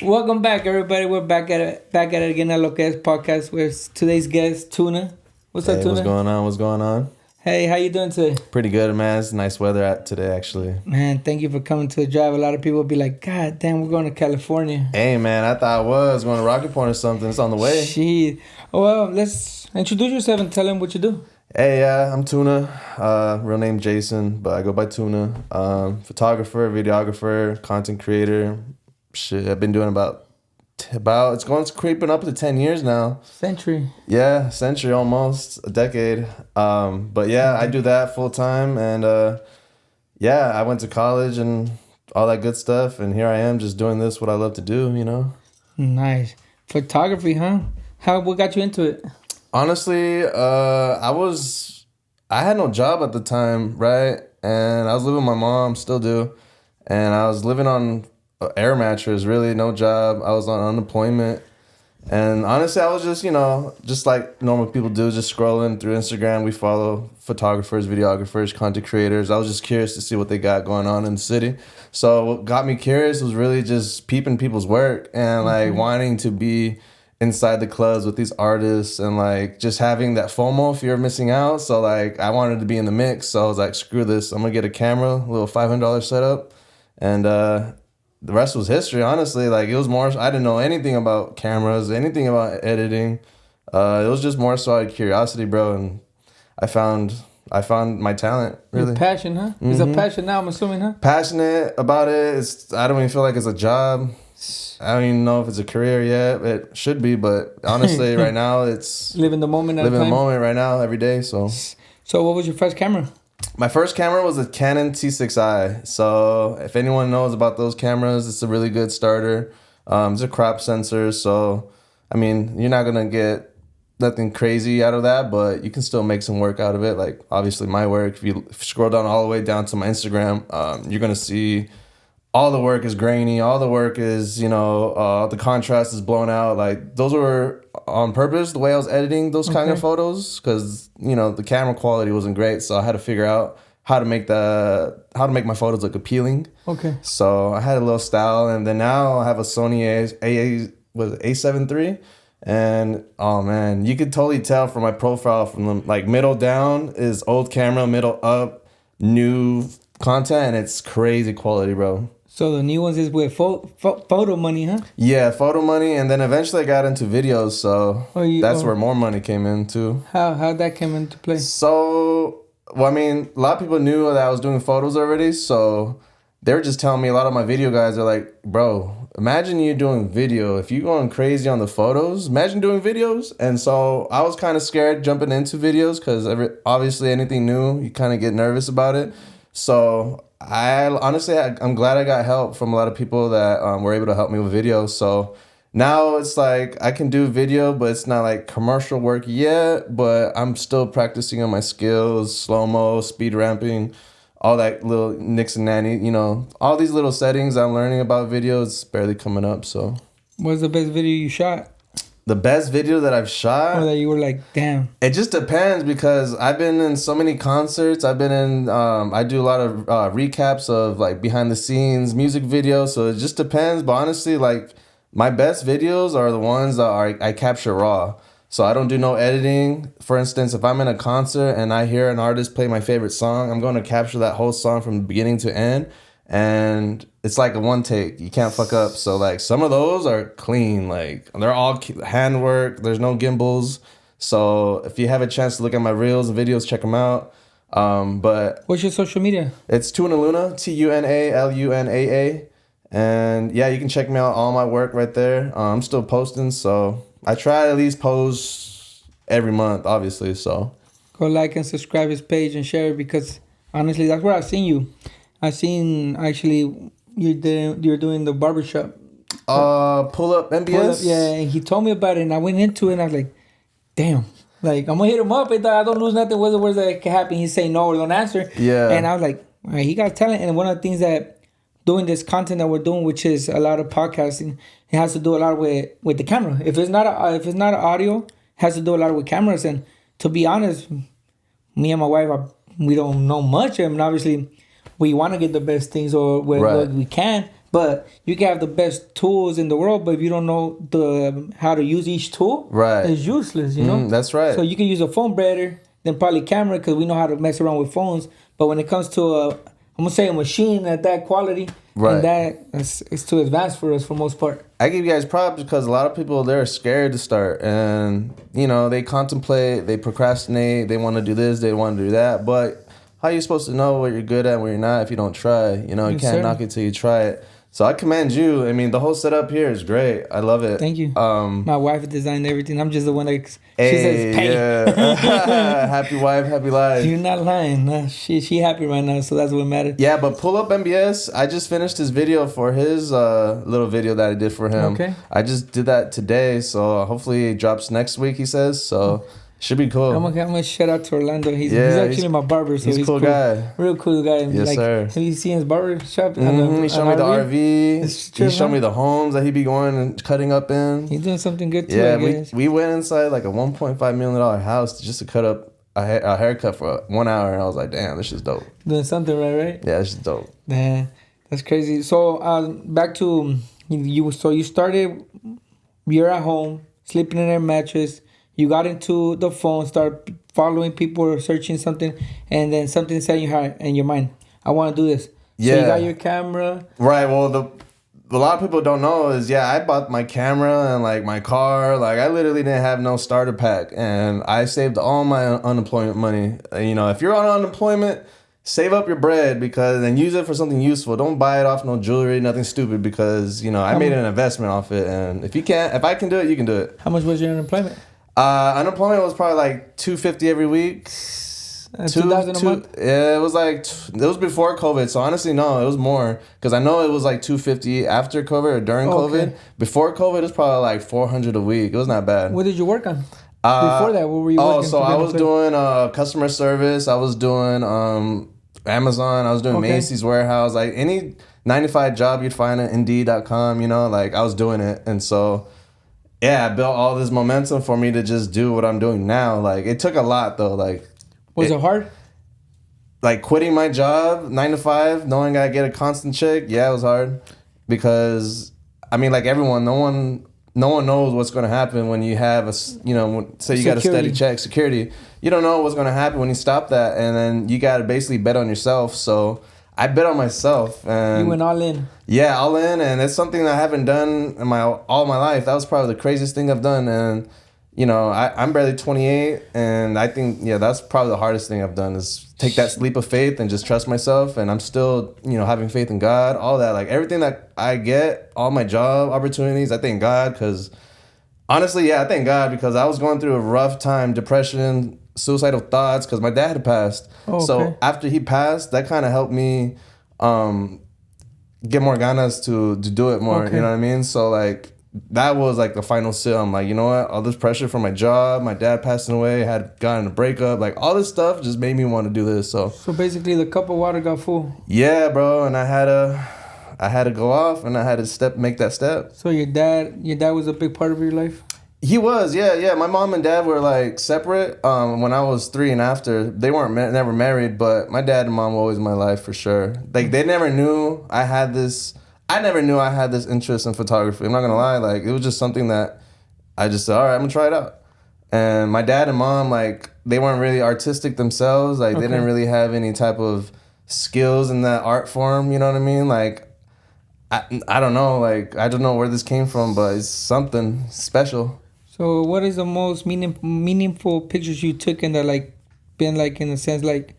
Welcome back, everybody. We're back at it again at Lo Que Es podcast with today's guest, Tuna. What's up, Hey, what's Tuna? going on? What's going on? Hey, how you doing today? Pretty good, man. It's nice weather out today, actually. Man, thank you for coming to the drive. A lot of people be like, God damn, we're going to California. Hey, man, I thought I was going to Rocky Point or something. It's on the way. Shit. Well, let's introduce yourself and tell them what you do. Hey, I'm Tuna. Real name Jason, but I go by Tuna. Photographer, videographer, content creator. Shit, I've been doing about it's creeping up to 10 years now. Century. Yeah, century almost, a decade. But yeah, I do that full time, and yeah, I went to college and all that good stuff, and here I am just doing this what I love to do, you know. Nice. Photography, huh? What got you into it? Honestly, I had no job at the time, right? And I was living with my mom, still do, and I was living on an air mattress, really no job. I was on unemployment. And honestly, I was just like normal people do, just scrolling through Instagram. We follow photographers, videographers, content creators. I was just curious to see what they got going on in the city. So what got me curious was really just peeping people's work and like wanting to be inside the clubs with these artists and like just having that FOMO, fear of missing out. So like I wanted to be in the mix. So I was like, screw this. I'm gonna get a camera, a little $500 setup, and the rest was history, honestly. Like, it was more, I didn't know anything about cameras, anything about editing. It was just more so out of curiosity, bro. And I found my talent, really. Your passion, huh? It's a passion now, I'm assuming, huh? Passionate about it. I don't even feel like it's a job. I don't even know if it's a career yet. It should be, but honestly, right now, it's Living the moment. living the moment right now, every day. So what was your first camera? my first camera was a Canon T6i. So if anyone knows about those cameras, it's a really good starter. It's a crop sensor. So, I mean, you're not going to get nothing crazy out of that, but you can still make some work out of it. Like, obviously, my work, if you scroll down all the way down to my Instagram, you're going to see all the work is grainy. All the work is, the contrast is blown out. Like, those were on purpose, the way I was editing those kind of photos, because, the camera quality wasn't great. So I had to figure out how to make my photos look appealing. Okay. So I had a little style, and then now I have a Sony A7 III. And oh man, you could totally tell from my profile from the like middle down is old camera, middle up, new content, and it's crazy quality, bro. So the new ones is with photo money, huh? Yeah, photo money, and then eventually I got into videos, so that's where more money came in too. How that came into play? So, well, I mean, a lot of people knew that I was doing photos already, so they were just telling me, a lot of my video guys are like, bro, imagine you doing video. If you're going crazy on the photos, imagine doing videos. And so I was kind of scared jumping into videos because obviously anything new, you kind of get nervous about it. So I'm glad I got help from a lot of people that were able to help me with video. So now it's like I can do video, but it's not like commercial work yet. But I'm still practicing on my skills, slow-mo, speed ramping, all that little nicks and nanny, all these little settings I'm learning about video is barely coming up. So What's the best video you shot? the best video that I've shot, Or that you were like, damn. it just depends because I've been in so many concerts. I've been in, I do a lot of recaps of like behind the scenes music videos. So it just depends. But honestly, like my best videos are the ones that I capture raw. So I don't do no editing. For instance, if I'm in a concert and I hear an artist play my favorite song, I'm going to capture that whole song from beginning to end. And it's like a one take. You can't fuck up. So like some of those are clean. Like they're all handwork. There's no gimbals. So if you have a chance to look at my reels and videos, check them out. But What's your social media? it's TUNA, TUNALUNAA. And yeah, you can check me out, all my work right there. I'm still posting, so I try to at least post every month, obviously. So Go like and subscribe his page and share it because honestly, that's where I've seen you. I've seen actually you're doing the barbershop. pull up MBS. Yeah, and he told me about it and I went into it and I was like, damn. Like, I'm gonna hit him up. I thought I don't lose nothing. What's that can happen? He's saying no or don't answer. Yeah. And I was like, all right, he got talent. And one of the things that doing this content that we're doing, which is a lot of podcasting, it has to do a lot with the camera. If it's not audio, it has to do a lot with cameras. And to be honest, me and my wife, we don't know much. I mean, obviously, we want to get the best things or what we can. But you can have the best tools in the world, but if you don't know the how to use each tool, Right. it's useless. You know. That's right. So you can use a phone better than probably camera because we know how to mess around with phones. But when it comes to I'm gonna say a machine at that quality, Right. and that it's too advanced for us for most part. I give you guys props because a lot of people, they're scared to start, and they contemplate, they procrastinate, they want to do this, they want to do that. But how are you supposed to know what you're good at and what you're not if you don't try? You Yes, can't sir. knock it till you try it. So I commend you. I mean, the whole setup here is great. I love it. Thank you. Um, My wife designed everything. I'm just the one that she hey, says pay. yeah. Happy wife, happy life. You're not lying. Nah, she happy right now, so that's what matters. Yeah, but pull up MBS. I just finished his video for his little video that I did for him. Okay. I just did that today, so hopefully it drops next week, he says. So should be cool. I'm gonna shout out to Orlando. He's Yeah, actually my barber, so he's a cool guy. Real cool guy. Yes, sir. Have you seen his barber shop? He showed me the RV. It's true, He showed huh? me the homes that he be going and cutting up in. He's doing something good too. Yeah, I guess. we went inside like a $1.5 million house just to cut up a haircut for 1 hour, and I was like, damn, this is dope. Doing something right? Yeah, this is dope. Man, that's crazy. So back to you. So you started. You're at home sleeping in a mattress. You got into the phone, start following people or searching something, and then something set in your heart and your mind. I want to do this. So Yeah. you got your camera. Right. Well, a lot of people don't know is I bought my camera and like my car. Like I literally didn't have no starter pack, and I saved all my unemployment money. If you're on unemployment, save up your bread and use it for something useful. Don't buy it off no jewelry, nothing stupid, because I made an investment off it. And if I can do it, you can do it. How much was your unemployment? Unemployment was probably like $250 every week. 2,000 a month. Yeah, it was it was before COVID. So honestly, no, it was more because I know it was like $250 after COVID or during COVID. Before COVID, it was probably like $400 a week. It was not bad. What did you work on? Before that, what were you working? So I was doing customer service. I was doing Amazon. I was doing Macy's warehouse. Like any 9-to-5 job you'd find at Indeed.com. I was doing it, and so. Yeah, I built all this momentum for me to just do what I'm doing now. Like, it took a lot, though. Like, was it hard? Like, quitting my job, 9-to-5, knowing I get a constant check, yeah, it was hard. Because, I mean, like everyone, no one knows what's going to happen when you have say you got a steady check, security. You don't know what's going to happen when you stop that. And then you got to basically bet on yourself. So, I bet on myself, and you went all in. Yeah, all in, and it's something that I haven't done in all my life. That was probably the craziest thing I've done, and I'm barely 28, and I think that's probably the hardest thing I've done is take that leap of faith and just trust myself. And I'm still having faith in God, all that, like everything that I get, all my job opportunities. I thank God because honestly, I thank God because I was going through a rough time, depression, suicidal thoughts because my dad had passed. So after he passed, that kind of helped me get more ganas to do it more. You know what I mean? So like that was like the final seal. I'm like, you know what? All this pressure from my job, my dad passing away, had gotten a breakup, like all this stuff just made me want to do this. So basically the cup of water got full. Yeah, bro, and I had to go off and I had to make that step. So your dad was a big part of your life? He was, yeah. My mom and dad were like separate when I was 3 and after. They weren't never married, but my dad and mom were always in my life for sure. Like they never knew I had this. I never knew I had this interest in photography. I'm not gonna lie, like it was just something that I just said, all right, I'm gonna try it out. And my dad and mom, like they weren't really artistic themselves. Like they didn't really have any type of skills in that art form. You know what I mean? Like I don't know. Like I don't know where this came from, but it's something special. So what is the most meaningful pictures you took and that like been like in a sense like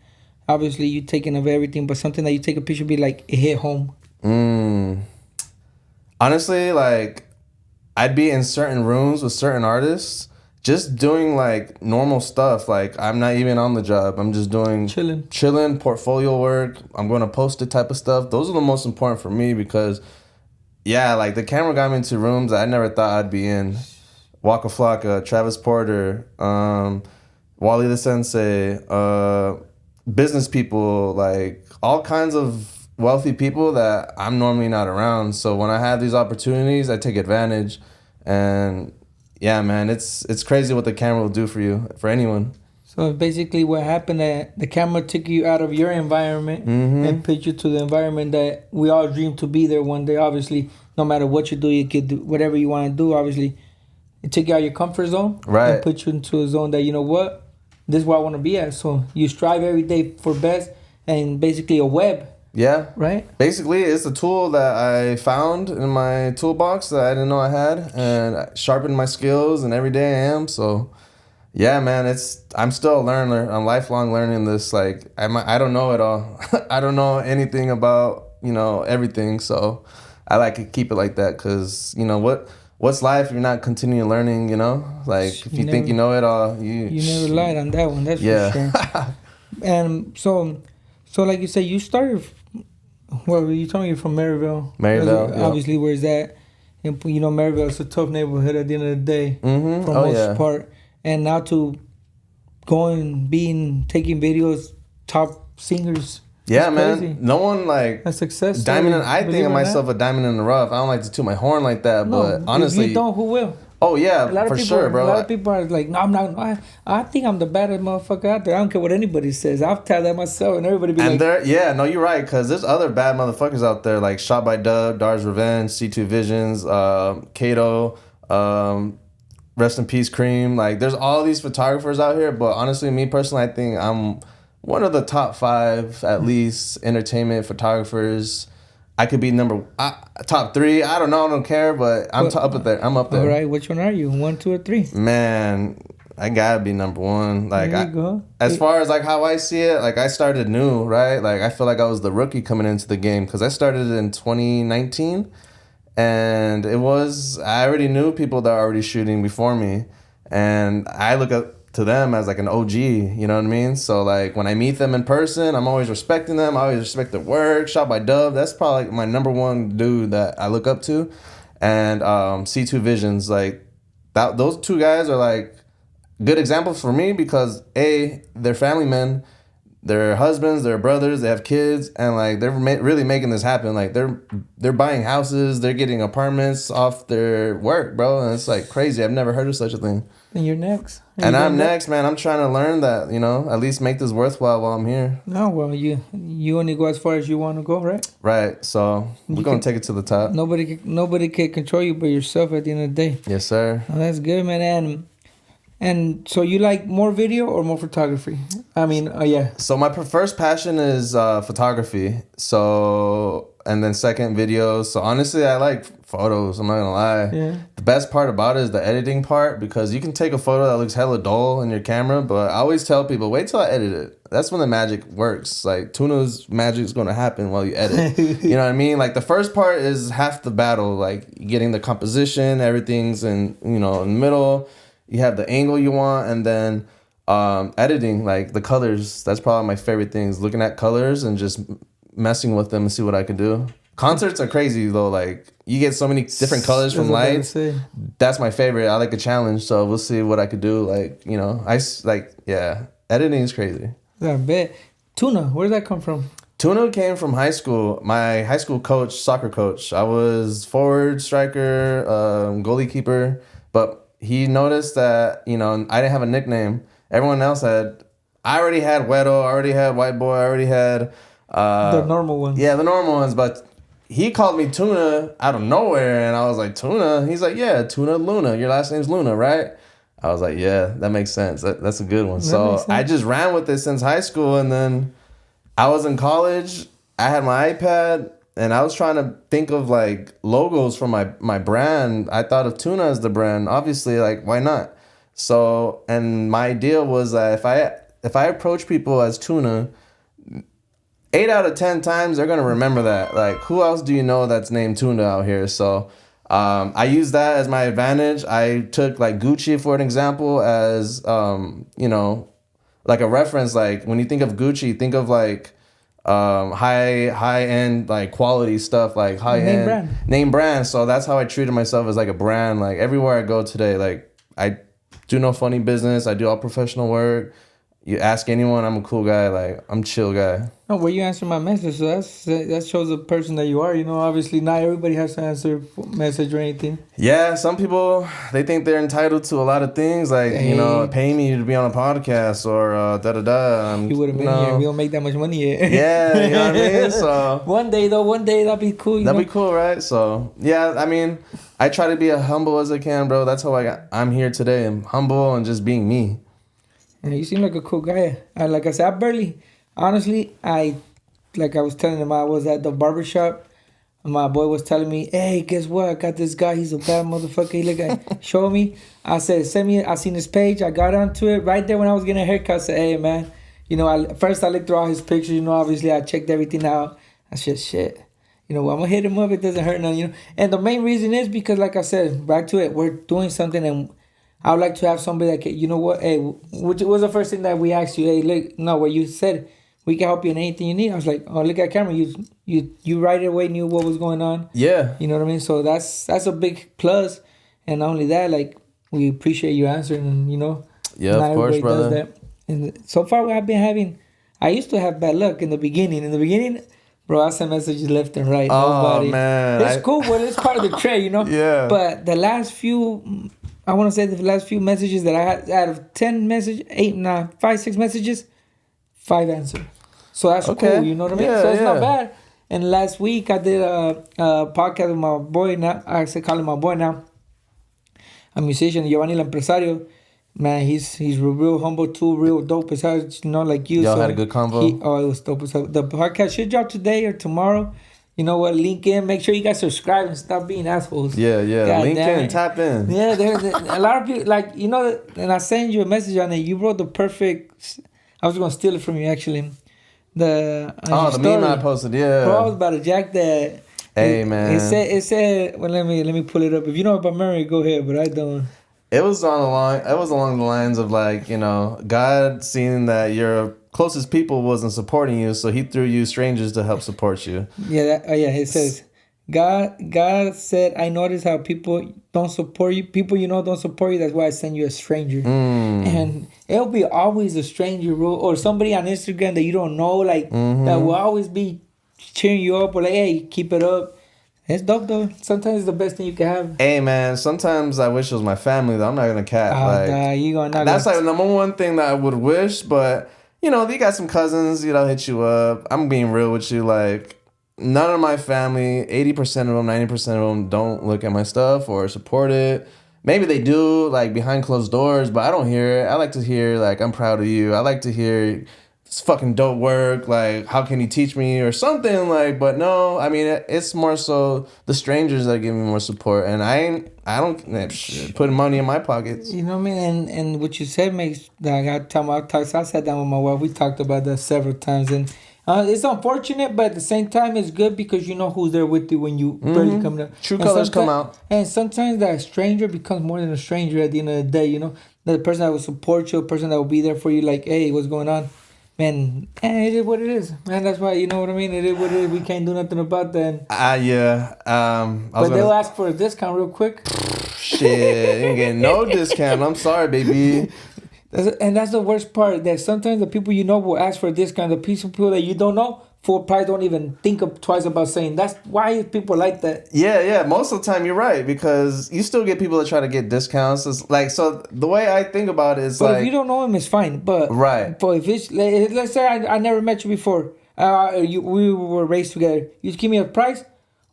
obviously you taking of everything, but something that you take a picture be like it hit home? Honestly, like I'd be in certain rooms with certain artists just doing like normal stuff. Like I'm not even on the job. I'm just doing chilling portfolio work. I'm going to post it type of stuff. Those are the most important for me because like the camera got me into rooms that I never thought I'd be in. Waka Flocka, Travis Porter, Wally the Sensei, business people, like all kinds of wealthy people that I'm normally not around. So when I have these opportunities, I take advantage. And yeah, man, it's crazy what the camera will do for you, for anyone. So basically, what happened that the camera took you out of your environment and put you to the environment that we all dream to be there one day. Obviously, no matter what you do, you could do whatever you want to do. Obviously, it took you out of your comfort zone and put you into a zone that, you know what, this is where I want to be at. So you strive every day for best, and basically a web. Yeah. Right? Basically, it's a tool that I found in my toolbox that I didn't know I had, and I sharpened my skills, and every day I am. So, yeah, man, I'm still a learner. I'm lifelong learning this. Like, I don't know it all. I don't know anything about, everything. So I like to keep it like that because, what's life if you're not continuing learning, Like, if you think you know it all, you never lied on that one, that's for sure. And so like you said, you started, well, you told me you're from Maryville. Maryville, obviously, where's that? And, Maryville is a tough neighborhood at the end of the day, for most part. And now to taking videos, top singers. Yeah, man. No one a success. I think of myself a diamond in the rough. I don't like to toot my horn like that, but honestly, if you don't, who will? Oh yeah, for sure, bro. A lot of people are like, no, I'm not. I think I'm the baddest motherfucker out there. I don't care what anybody says. I'll tell that myself, and everybody be like, you're right, because there's other bad motherfuckers out there like Shot by Dub, Dar's Revenge, C2 Visions, Kato, rest in peace, Cream. Like, there's all these photographers out here, but honestly, me personally, I think I'm one of the top 5 at least entertainment photographers. I could be top 3. I don't know. I don't care, but I'm up there. I'm up there. All right. Which one are you? 1, 2, or 3? Man, I gotta be number 1. Like, there you go. As far as like how I see it, like I started new, right? Like I feel like I was the rookie coming into the game because I started in 2019, and I already knew people that were already shooting before me, and I look up to them as like an OG, you know what I mean? So like when I meet them in person, I'm always respecting them. I always respect their work. Shot by Dove, that's probably like my number 1 dude that I look up to. And C2 Visions, like those 2 guys are like good examples for me because they're family men, they're husbands, they're brothers, they have kids, and like they're really making this happen. Like they're buying houses, they're getting apartments off their work, bro, and it's like crazy. I've never heard of such a thing. And you're next. I'm next, man. I'm trying to learn that, at least make this worthwhile while I'm here. No, well, you only go as far as you want to go, right? Right. So we're going to take it to the top. Nobody can control you but yourself at the end of the day. Yes, sir. Oh, that's good, man. And so you like more video or more photography? I mean, yeah. So my first passion is photography. So, and then second, videos. So honestly, I like photos. I'm not gonna lie. Yeah. The best part about it is the editing part, because you can take a photo that looks hella dull in your camera, but I always tell people, wait till I edit it. That's when the magic works. Like Tuna's magic is gonna happen while you edit. You know what I mean? Like the first part is half the battle. Like getting the composition, everything's in the middle. You have the angle you want, and then editing, like the colors. That's probably my favorite things. Looking at colors and just messing with them and see what I can do. Concerts are crazy though. Like you get so many different colors from lights. That's my favorite. I like a challenge, so we'll see what I could do. Like editing is crazy. I bet. Tuna, where did that come from? Tuna came from high school. My high school coach, soccer coach. I was forward, striker, goalie keeper, but he noticed that, I didn't have a nickname. Everyone else had. I already had Wedo, I already had White Boy, I already had... the normal ones. Yeah, the normal ones, but he called me Tuna out of nowhere, and I was like, Tuna? He's like, yeah, Tuna Luna. Your last name's Luna, right? I was like, yeah, that makes sense. That's a good one. So I just ran with it since high school, and then I was in college. I had my iPad, and I was trying to think of like logos for my brand. I thought of Tuna as the brand. Obviously, like, why not? So, and my idea was that if I approach people as Tuna, 8 out of 10 times they're gonna remember that. Like, who else do you know that's named Tuna out here? So, I used that as my advantage. I took like Gucci for an example as like a reference. Like when you think of Gucci, think of like high end, like quality stuff, like high end name brand. So that's how I treated myself, as like a brand. Like everywhere I go today, like I do no funny business. I do all professional work. you ask anyone, I'm a cool guy. Like, I'm chill guy. No, well, you answer my message, so that shows the person that you are. You know, obviously, not everybody has to answer message or anything. Yeah, some people, they think they're entitled to a lot of things, like, Hey. you know, pay me to be on a podcast or da-da-da. You would have been here. We don't make that much money yet. Yeah, you know what I mean? So one day, that'll be cool. That'd be cool, right? So, yeah, I mean, I try to be as humble as I can, bro. That's how I'm here today. I'm humble and just being me. Yeah, you seem like a cool guy. Like I said, honestly, like I was telling him, I was at the barbershop. And my boy was telling me, hey, guess what? I got this guy. He's a bad motherfucker. He look at show me. I said, I seen his page. I got onto it right there when I was getting a haircut. I said, hey, man. You know, first I looked through all his pictures. You know, obviously I checked everything out. I said, shit. You know, I'm going to hit him up. It doesn't hurt none, you know. And the main reason is because, like I said, back to it, we're doing something and I would like to have somebody that can, you know what, hey, which was the first thing that we asked you, hey, look, no, what you said, we can help you in anything you need. I was like, oh, look at camera, you right away knew what was going on. Yeah. You know what I mean? So that's a big plus. And not only that, like, we appreciate you answering and, you know. Yeah, of course, brother. Does that. And so far I used to have bad luck in the beginning. Bro, I sent messages left and right. Nobody. Man. It's cool. Well, it's part of the trade, you know? Yeah. But the last few messages that I had, out of 10 messages, 5, 6 messages, 5 answered. So that's cool, you know what I mean? Yeah, so it's not bad. And last week I did a podcast with my boy, now I say call him my boy now, a musician, Giovanni El Empresario. Man, he's real humble too, real dope as hell, you know, like you. Y'all had a good convo? It was dope as hell. The podcast should drop today or tomorrow. You know what? Link in. Make sure you guys subscribe and stop being assholes. Yeah. God Link in, tap in. Yeah, there's a lot of people, like, you know, and I sent you a message on it. You wrote the perfect, I was going to steal it from you, actually. The meme I posted, yeah. Bro, I was about to jack that. Hey, man. It said, well, let me pull it up. If you know about memory, go ahead, but I don't. It was along the lines of, like, you know, God seeing that your closest people wasn't supporting you, so he threw you strangers to help support you. Yeah, it says, God said, I noticed how people don't support you. People you know don't support you. That's why I send you a stranger. And it'll be always a stranger, bro, or somebody on Instagram that you don't know, like, that will always be cheering you up or like, hey, keep it up. It's dope, though. Sometimes it's the best thing you can have. Hey, man, sometimes I wish it was my family, though. I'm not going to cap. That's like the number one thing that I would wish, but, you know, you got some cousins, you know, hit you up. I'm being real with you, like, none of my family, 80% of them, 90% of them don't look at my stuff or support it. Maybe they do, like, behind closed doors, but I don't hear it. I like to hear, like, I'm proud of you. I like to hear it's fucking dope work, like, how can you teach me or something, like, but no, I mean, it's more so the strangers that give me more support, and I don't put money in my pockets. You know what I mean? And what you said makes, I sat down with my wife, we talked about that several times, and it's unfortunate, but at the same time, it's good because you know who's there with you when you barely come down. True colors come out. And sometimes that stranger becomes more than a stranger at the end of the day, you know? The person that will support you, a person that will be there for you, like, hey, what's going on? Man, it is what it is. Man, that's why, you know what I mean? It is what it is. We can't do nothing about that. Yeah. But they'll ask for a discount real quick. Shit, you ain't getting no discount. I'm sorry, baby. That's the worst part. That sometimes the people you know will ask for a discount. The people that you don't know, full price, don't even think twice about saying. That's why people like that. Yeah. Most of the time, you're right, because you still get people that try to get discounts. It's like, so the way I think about it is, but if you don't know him, it's fine. But right. But if it's, let's say I never met you before. We were raised together. You just give me a price.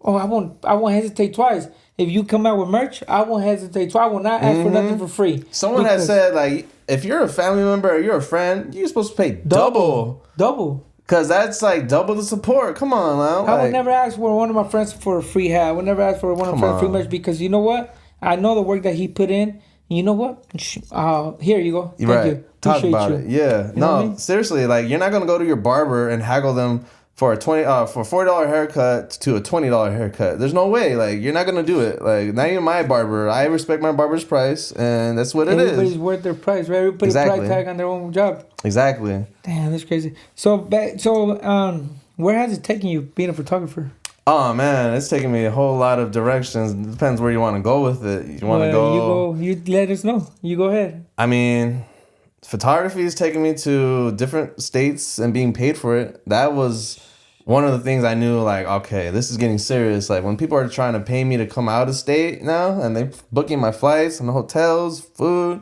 Oh, I won't hesitate twice. If you come out with merch, I won't hesitate twice. I will not ask for nothing for free. Someone has said, like, if you're a family member or you're a friend, you're supposed to pay double. Because that's like double the support. Come on, now. I would never ask for one of my friends for a free hat. I would never ask for one of my friends free merch because you know what? I know the work that he put in. You know what? Here you go. Thank you. Talk about it. Yeah. You know what I mean? Seriously, like, you're not gonna go to your barber and haggle them for a $40 haircut to a $20 haircut. There's no way. Like, you're not gonna do it. Like, not even my barber. I respect my barber's price, and that's what it is. Everybody's worth their price, right? Everybody price tag on their own job. Exactly. Damn, that's crazy. So where has it taken you being a photographer? Oh man, it's taken me a whole lot of directions. It depends where you want to go with it. You want to go. You let us know. You go ahead. I mean, photography is taking me to different states and being paid for it. That was one of the things I knew, like, okay, this is getting serious. Like, when people are trying to pay me to come out of state now and they booking my flights and hotels, food,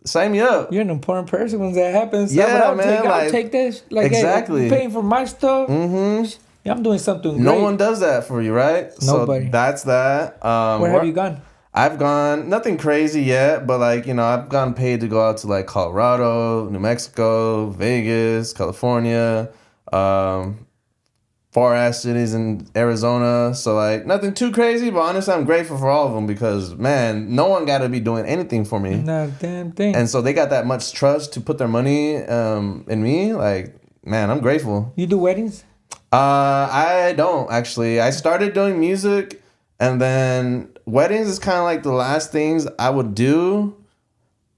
sign me up. You're an important person when that happens. Yeah, man. I'll take this. Like, exactly. Hey, I'm paying for my stuff. Mm-hmm. Yeah, I'm doing something great. No one does that for you, right? Nobody. So that's that. Where have you gone? I've gone, nothing crazy yet, but like, I've gone paid to go out to like Colorado, New Mexico, Vegas, California, far ass cities in Arizona. So like nothing too crazy, but honestly, I'm grateful for all of them because, man, no one got to be doing anything for me. Not a damn thing. And so they got that much trust to put their money in me. Like, man, I'm grateful. You do weddings? I don't actually. I started doing music, and then weddings is kind of like the last things I would do,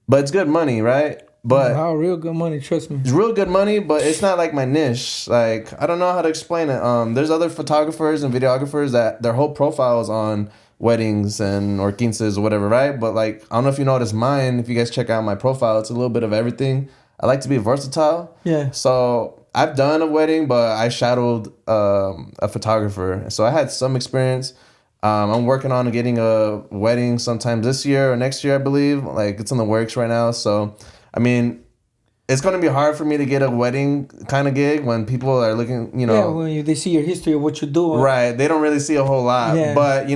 but it's good money, right? But real good money, trust me. It's real good money, but it's not like my niche. Like, I don't know how to explain it. There's other photographers and videographers that their whole profile is on weddings and or quinces or whatever, right? But like, I don't know if you notice mine. If you guys check out my profile, it's a little bit of everything. I like to be versatile. Yeah. So I've done a wedding, but I shadowed a photographer. So I had some experience. I'm working on getting a wedding sometime this year or next year, I believe. Like, it's in the works right now. So, I mean, it's going to be hard for me to get a wedding kind of gig when people are looking, Yeah, when they see your history of what you're doing. Right. They don't really see a whole lot. Yeah. But,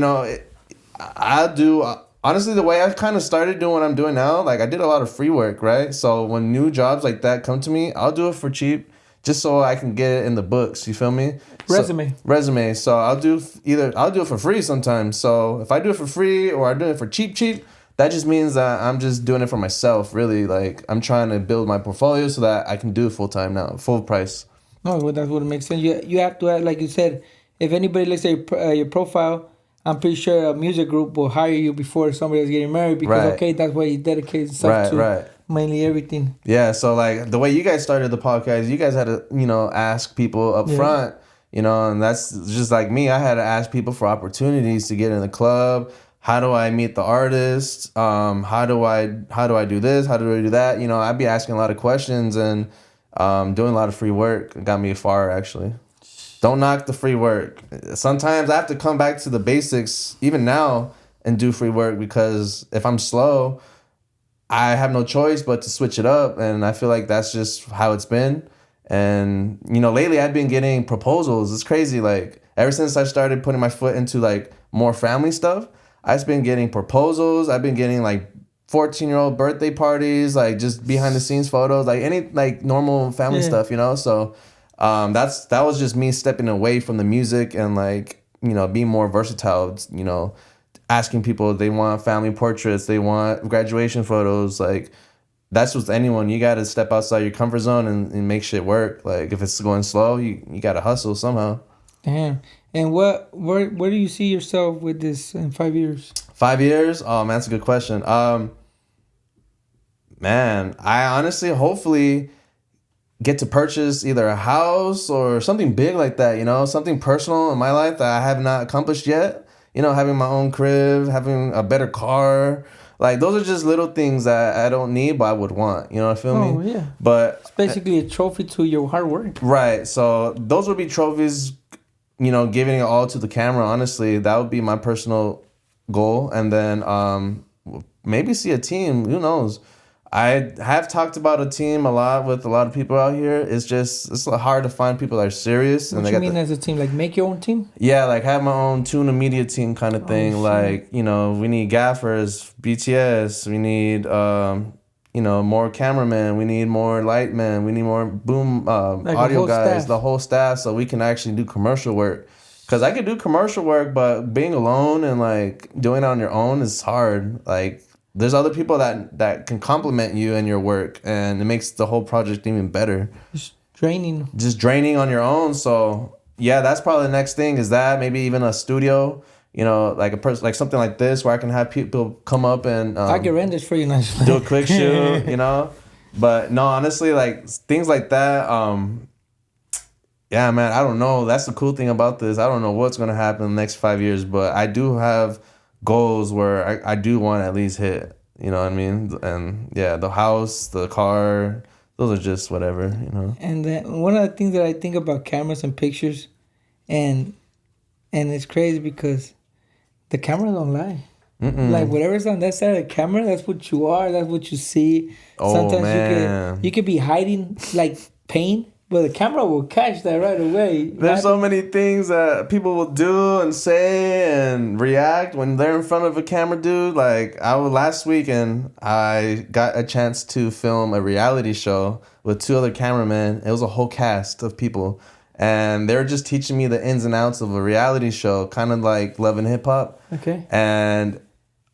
I do... Honestly, the way I kind of started doing what I'm doing now, like, I did a lot of free work, right? So when new jobs like that come to me, I'll do it for cheap just so I can get it in the books. You feel me? Resume. So I'll do it for free sometimes. So if I do it for free or I do it for cheap, that just means that I'm just doing it for myself, really. Like, I'm trying to build my portfolio so that I can do it full time now, full price. No, well, that's what it makes sense. You have to, like you said, if anybody looks at your profile, I'm pretty sure a music group will hire you before somebody is getting married because, okay, that's why you dedicate yourself to mainly everything. Yeah, so like the way you guys started the podcast, you guys had to, ask people up front, and that's just like me. I had to ask people for opportunities to get in the club. How do I meet the artist? How do I do this? How do I do that? I'd be asking a lot of questions and doing a lot of free work. It got me far, actually. Don't knock the free work. Sometimes I have to come back to the basics, even now, and do free work because if I'm slow, I have no choice but to switch it up. And I feel like that's just how it's been. And, lately I've been getting proposals. It's crazy. Like, ever since I started putting my foot into, like, more family stuff, I've been getting proposals. I've been getting, like, 14-year-old birthday parties, like, just behind-the-scenes photos, like, any, like, normal family stuff, So... that was just me stepping away from the music and like, being more versatile, asking people if they want family portraits, they want graduation photos. Like, that's with anyone. You got to step outside your comfort zone and make shit work. Like, if it's going slow, you got to hustle somehow. Damn. And where do you see yourself with this in 5 years? 5 years? Oh, man, that's a good question. Man, I honestly, hopefully get to purchase either a house or something big like that, something personal in my life that I have not accomplished yet. Having my own crib, having a better car. Like, those are just little things that I don't need, but I would want. You feel me? Oh, yeah. But it's basically a trophy to your hard work. Right. So those would be trophies, giving it all to the camera. Honestly, that would be my personal goal. And then maybe see a team. Who knows? I have talked about a team a lot with a lot of people out here. It's hard to find people that are serious. What you mean as a team? Like, make your own team? Yeah, like have my own TUNA media team kind of thing. Shit. Like, we need gaffers, BTS. We need, more cameramen. We need more light men. We need more boom like audio guys, the whole staff, so we can actually do commercial work. Because I could do commercial work, but being alone and, like, doing it on your own is hard. Like, there's other people that can complement you and your work, and it makes the whole project even better. Just draining on your own. So yeah, that's probably the next thing is that maybe even a studio, like a person, like something like this where I can have people come up and I can rent this for you nicely. Do a quick shoot, But no, honestly, like things like that. Yeah, man, I don't know. That's the cool thing about this. I don't know what's gonna happen in the next 5 years, but I do have goals where I do want to at least hit. You know what I mean? And yeah, the house, the car, those are just whatever, you know. And then one of the things that I think about cameras and pictures, and it's crazy because the camera don't lie. Like whatever's on that side of the camera, that's what you are. That's what you see. Oh, Sometimes man. you could be hiding like pain, but the camera will catch that right away. There's so many things that people will do and say and react when they're in front of a camera, dude. Like I was last weekend, I got a chance to film a reality show with 2 other cameramen. It was a whole cast of people, and they were just teaching me the ins and outs of a reality show, kind of like Love and Hip Hop. Okay. And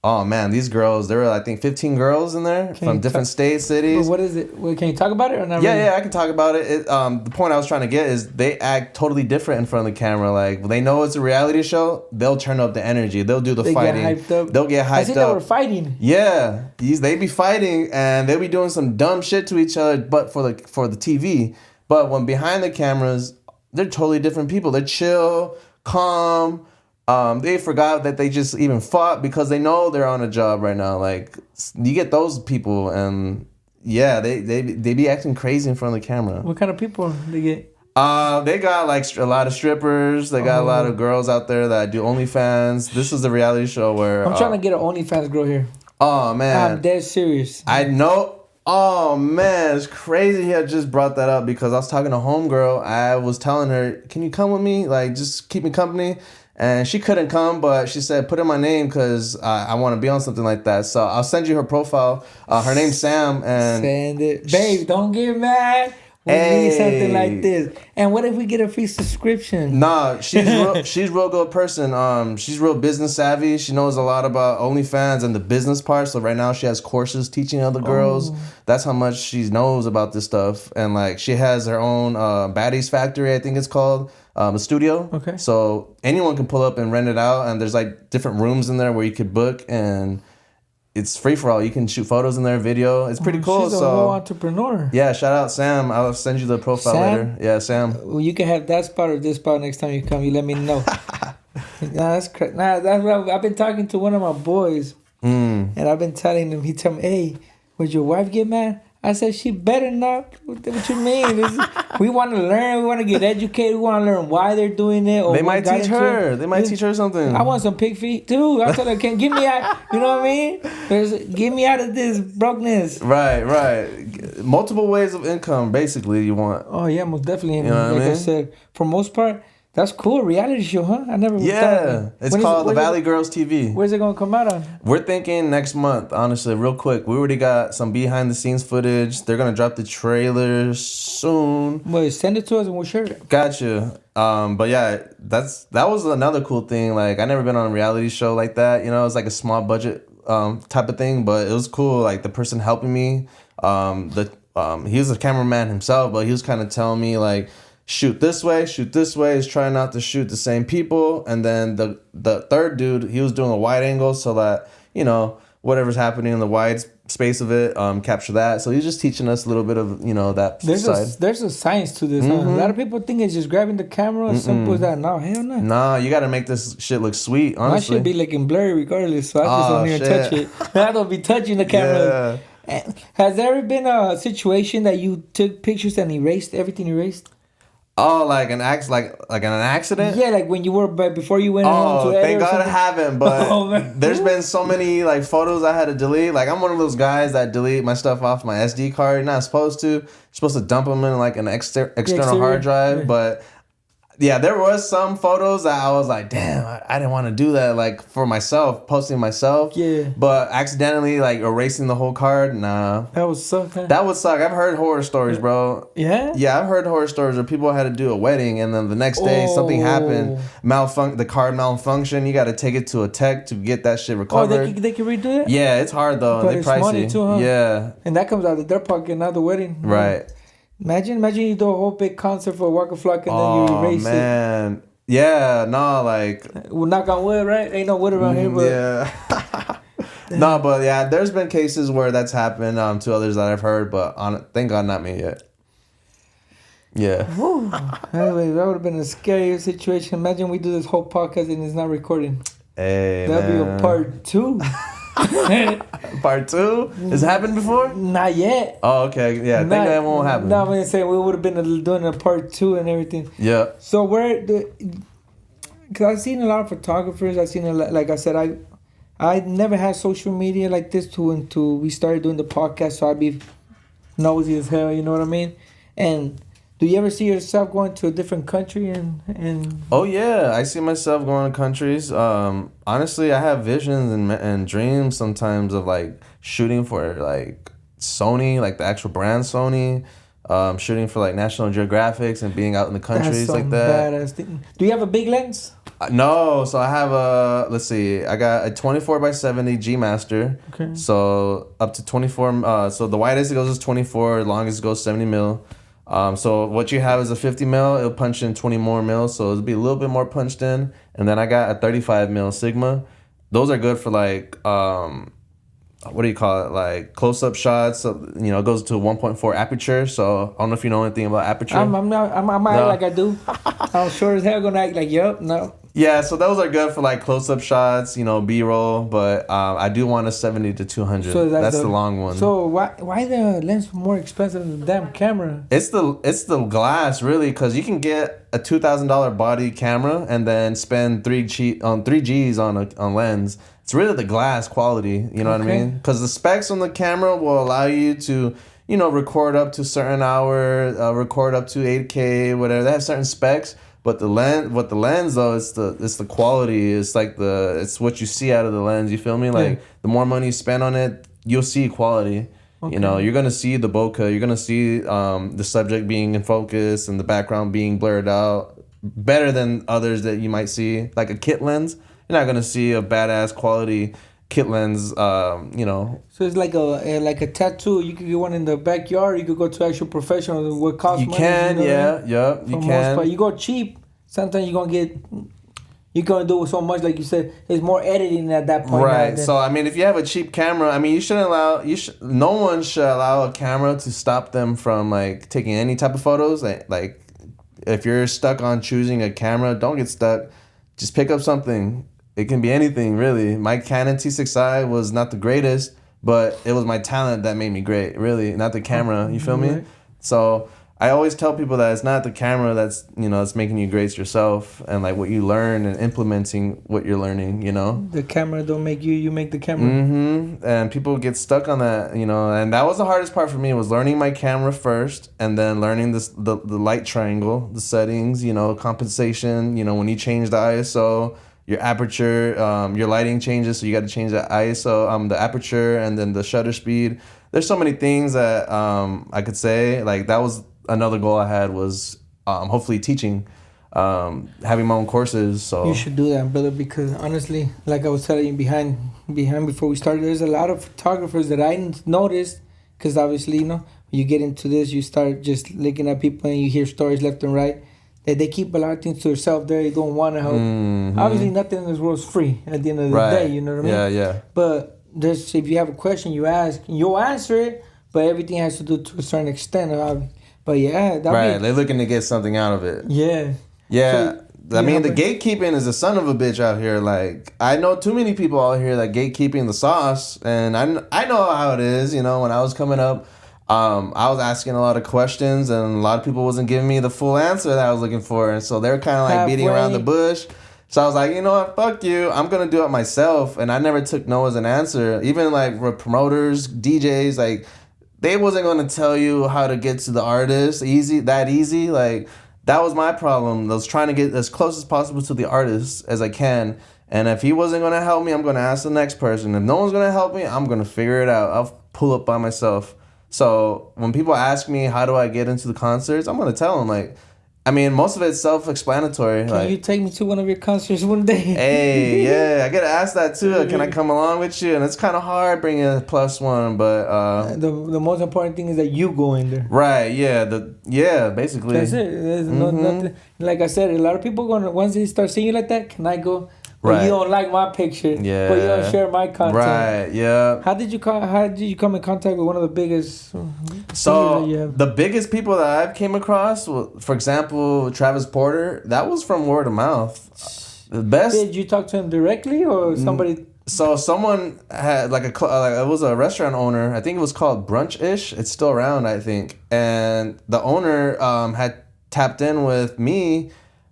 oh man, these girls, there were I think 15 girls in there from different states, cities. But what is it? Wait, can you talk about it or not? Yeah, really? yeah, I can talk about it. The point I was trying to get is they act totally different in front of the camera. Like when they know it's a reality show, they'll turn up the energy. They'll do the fighting. Get hyped up. They'll get hyped I think up. they were fighting. Yeah, they be fighting and they be doing some dumb shit to each other, but for the TV. But when behind the cameras, they're totally different people. They're chill, calm. They forgot that they just even fought because they know they're on a job right now. Like you get those people, and yeah, they be acting crazy in front of the camera. What kind of people they get? They got like a lot of strippers. They got a lot of girls out there that do OnlyFans. This is the reality show where I'm trying to get an OnlyFans girl here. Oh man, I'm dead serious. I know. Oh man, it's crazy. He had just brought that up because I was talking to homegirl. I was telling her, "Can you come with me? Like, just keep me company." And she couldn't come, but she said, put in my name because I want to be on something like that. So I'll send you her profile. Her name's Sam. And send it. Babe, don't get mad. We need something like this. And what if we get a free subscription? Nah, she's real good person. She's real business savvy. She knows a lot about OnlyFans and the business part. So right now she has courses teaching other girls. That's how much she knows about this stuff. And like she has her own Baddies Factory, I think it's called. A studio. Okay. So anyone can pull up and rent it out, and there's like different rooms in there where you could book, and it's free for all. You can shoot photos in there, video. It's pretty cool. She's a whole entrepreneur. Yeah, shout out Sam. I'll send you the profile later. Yeah, Sam. Well, you can have that spot or this spot next time you come. You let me know. That's what I've been talking to one of my boys, and I've been telling him. He tell me, "Hey, would your wife get mad?" I said, she better not. What you mean? We want to learn. We want to get educated. We want to learn why they're doing it. Or they might teach her. They might teach her something. I want some pig feet too. I told her, "Can give me out." You know what I mean? Get me out of this brokenness. Right. Multiple ways of income, basically. You want. Oh yeah, most definitely. You know what I mean? I said, for most part. That's cool. Reality show, huh? I never. Yeah, it's called The Valley Girls TV. Where's it gonna come out on? We're thinking next month. Honestly, real quick, we already got some behind the scenes footage. They're gonna drop the trailers soon. Well, send it to us and we'll share it. Gotcha. But yeah, that was another cool thing. Like I never been on a reality show like that. You know, it's like a small budget type of thing, but it was cool. Like the person helping me, he was a cameraman himself, but he was kind of telling me like, shoot this way. He's trying not to shoot the same people. And then the third dude, he was doing a wide angle so that, you know, whatever's happening in the wide space of it, capture that. So he's just teaching us a little bit of, you know, that side. There's a science to this. Huh? A lot of people think it's just grabbing the camera as simple as that. No, hell no. Nah, you got to make this shit look sweet, honestly. My shit be looking blurry regardless, so I just don't even touch it. I don't be touching the camera. Yeah. Has there ever been a situation that you took pictures and everything erased? Oh, like an accident? Yeah, like when you were before you went home to edit. Thank God I haven't, but there's been so many like photos I had to delete. Like I'm one of those guys that delete my stuff off my SD card. You're not supposed to. You're supposed to dump them in like an external hard drive, yeah. But yeah, there was some photos that I was like, damn, I didn't want to do that, like for myself, posting myself. Yeah. But accidentally, like erasing the whole card, nah. That would suck. Huh? That would suck. I've heard horror stories, bro. Yeah. Yeah, I've heard horror stories where people had to do a wedding, and then the next day something happened, the card malfunction. You got to take it to a tech to get that shit recovered. Oh, they can redo it. Yeah, it's hard though. But it's pricey. money too, huh? Yeah. And that comes out of their pocket, not the wedding. Right. Imagine you do a whole big concert for Waka Flocka and then you erase it. Oh, man. Yeah, no, like... We'll knock on wood, right? Ain't no wood around here, but... Yeah. No, but yeah, there's been cases where that's happened to others that I've heard, but thank God not me yet. Yeah. Anyway, that would have been a scary situation. Imagine we do this whole podcast and it's not recording. Hey, That'd be a part 2. Part 2? Has it happened before? Not yet. Oh, okay. Yeah, I think that won't happen. No, I'm gonna say we would have been doing a part 2 and everything. Yeah. So because I've seen a lot of photographers. I've seen like I said, I never had social media like this until we started doing the podcast. So I'd be nosy as hell. You know what I mean? And do you ever see yourself going to a different country and? Oh yeah, I see myself going to countries. Honestly, I have visions and dreams sometimes of like shooting for like Sony, like the actual brand Sony. Shooting for like National Geographics and being out in the countries like that. Badass thing. Do you have a big lens? No, so I have let's see, I got a 24x70 G Master. Okay. So up to 24. So the widest it goes is 24, longest it goes 70 mil. So what you have is a 50 mil. It'll punch in 20 more mil, so it'll be a little bit more punched in. And then I got a 35 mil Sigma. Those are good for like what do you call it? Like close-up shots. So, it goes to 1.4 aperture. So I don't know if you know anything about aperture. I'm act like I do. I'm sure as hell gonna act like yup. No. Yeah, so those are good for like close-up shots, B-roll. But I do want a 70 to 200. So that's the long one. So why the lens more expensive than the damn camera? It's the glass really, because you can get a $2,000 body camera and then spend 3 G's on lens. It's really the glass quality, you know what I mean? Because the specs on the camera will allow you to, record up to a certain hour, record up to 8K, whatever. They have certain specs, but the lens though, it's the quality. It's like it's what you see out of the lens. You feel me? Like the more money you spend on it, you'll see quality. Okay. You're gonna see the bokeh. You're gonna see the subject being in focus and the background being blurred out better than others that you might see, like a kit lens. You're not gonna see a badass quality kit lens, So it's like a tattoo. You could get one in the backyard. You could go to actual professional. What costs you money? Can, you can. You go cheap. Sometimes you're gonna do so much, like you said. There's more editing at that point. Right. So if you have a cheap camera, you shouldn't allow. No one should allow a camera to stop them from like taking any type of photos. Like if you're stuck on choosing a camera, don't get stuck. Just pick up something. It can be anything, really. My Canon T6i was not the greatest, but it was my talent that made me great, really, not the camera. You feel me? So I always tell people that it's not the camera that's making you great, yourself, and like what you learn and implementing what you're learning. The camera don't make you; you make the camera. Mm-hmm. And people get stuck on that, And that was the hardest part for me, was learning my camera first, and then learning the light triangle, the settings, compensation. When you change the ISO. Your aperture, your lighting changes, so you got to change the ISO, the aperture, and then the shutter speed. There's so many things that I could say. Like that was another goal I had, was hopefully teaching, having my own courses. So you should do that, brother, because honestly, like I was telling you behind before we started, there's a lot of photographers that I noticed, because obviously, when you get into this, you start just looking at people and you hear stories left and right. That they keep a lot of things to themselves. They don't want to help. Mm-hmm. Obviously, nothing in this world is free at the end of the day. You know what I mean? Yeah. But if you have a question, you ask, you'll answer it. But everything has to do to a certain extent. But yeah, they're looking to get something out of it. Yeah. Yeah. So, the gatekeeping is a son of a bitch out here. Like, I know too many people out here that gatekeeping the sauce, and I know how it is. When I was coming up. I was asking a lot of questions, and a lot of people wasn't giving me the full answer that I was looking for, and so they're kind of like beating around the bush. So I was like, you know what, fuck you, I'm gonna do it myself. And I never took no as an answer. Even like with promoters, DJs, like they wasn't gonna tell you how to get to the artist easy. Like that was my problem. I was trying to get as close as possible to the artist as I can. And if he wasn't gonna help me, I'm gonna ask the next person. If no one's gonna help me, I'm gonna figure it out. I'll pull up by myself. So when people ask me how do I get into the concerts, I'm gonna tell them most of it's self-explanatory. Can you take me to one of your concerts one day? Hey, yeah, I get asked that too. Can I come along with you? And it's kind of hard bringing a plus one, but the most important thing is that you go in there. Right? Yeah. Basically. That's it. There's nothing. Like I said, a lot of people once they start seeing you like that. Can I go? But you don't like my picture. Yeah. But you don't share my content. Right. Yeah. How did you come in contact with one of the biggest? So the biggest people that I've came across, for example, Travis Porter, that was from word of mouth. The best. Did you talk to him directly or somebody? So someone had like it was a restaurant owner. I think it was called Brunch-ish. It's still around, I think. And the owner had tapped in with me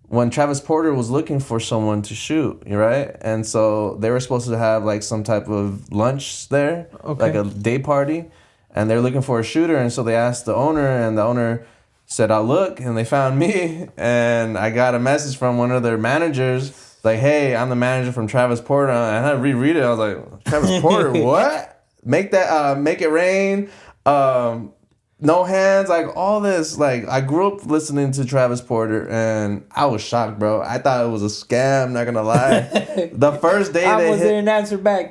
when Travis Porter was looking for someone to shoot, right? And so they were supposed to have like some type of lunch there, like a day party, and they're looking for a shooter. And so they asked the owner, and the owner said, "I'll look," and they found me. And I got a message from one of their managers. Like, hey, I'm the manager from Travis Porter, and I reread it. I was like, Travis Porter, what? Make it rain. No hands, like all this. Like, I grew up listening to Travis Porter, and I was shocked, bro. I thought it was a scam. Not gonna lie. The first day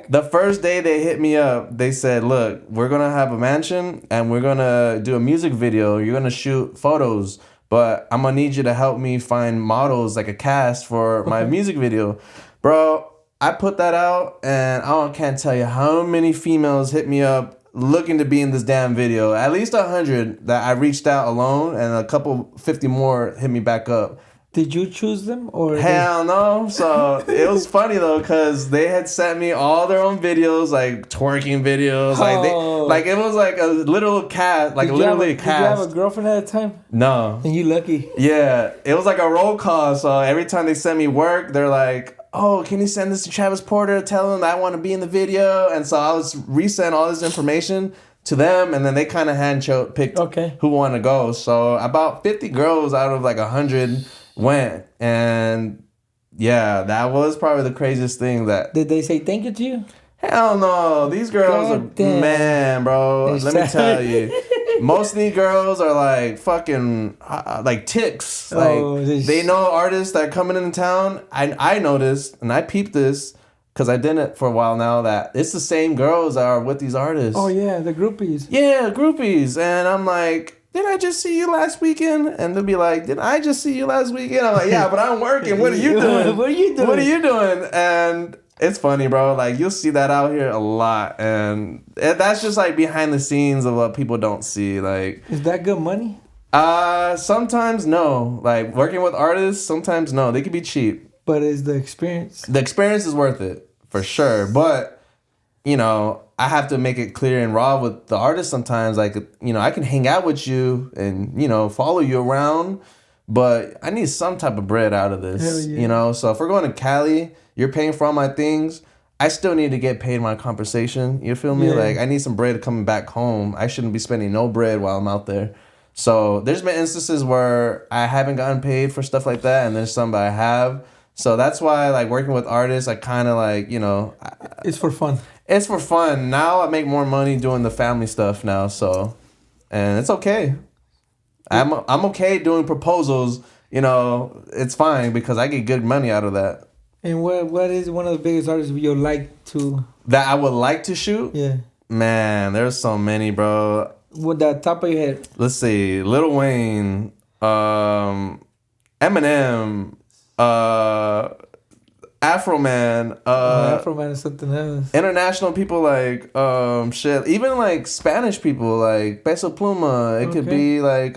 The first day they hit me up, they said, "Look, we're gonna have a mansion, and we're gonna do a music video. You're gonna shoot photos." But I'm gonna need you to help me find models, like a cast for my music video. Bro, I put that out, and can't tell you how many females hit me up looking to be in this damn video. At least 100 that I reached out alone, and a couple 50 more hit me back up. Did you choose them or? Hell no. So it was funny though, because they had sent me all their own videos, like twerking videos. Like it was like a literal cast, like literally a cast. Did you have a girlfriend at the time? No. And you lucky. Yeah. It was like a roll call. So every time they send me work, they're like, "Oh, can you send this to Travis Porter? Tell him I want to be in the video." And so I was resend all this information to them, and then they kind of picked who wanted to go. So about 50 girls out of like 100 went, and yeah, that was probably the craziest thing. That did they say thank you to you? Hell no, these girls man, bro. Let me tell you, most of these girls are like fucking like ticks. Like they know artists that are coming into town. I noticed, and I peeped this because I did it for a while now, that it's the same girls that are with these artists. Oh yeah, the groupies. Yeah, groupies, and I'm like, "Did I just see you last weekend?" And they'll be like, "Did I just see you last weekend?" I'm like, "Yeah, but I'm working. What are you doing? What are you doing? And it's funny, bro. Like, you'll see that out here a lot. And that's just like behind the scenes of what people don't see. Like, is that good money? Sometimes no. Like, working with artists, sometimes no. They can be cheap. But is the experience? The experience is worth it, for sure. But, you know, I have to make it clear and raw with the artist sometimes. Like, you know, I can hang out with you and, you know, follow you around, but I need some type of bread out of this, you know? So if we're going to Cali, you're paying for all my things, I still need to get paid my compensation. You feel me? Yeah. Like, I need some bread coming back home. I shouldn't be spending no bread while I'm out there. So there's been instances where I haven't gotten paid for stuff like that, and there's some that I have. So that's why, like, working with artists, I kind of like, you know, it's for fun. It's for fun. Now I make more money doing the family stuff now, so, and it's okay. I'm okay doing proposals. You know, it's fine because I get good money out of that. And what is one of the biggest artists you'd like to? That I would like to shoot? Yeah. Man, there's so many, bro. With the top of your head. Let's see. Lil Wayne, Eminem, Afro Man. Afro Man is something else. International people like shit. Even like Spanish people like Peso Pluma. It could be like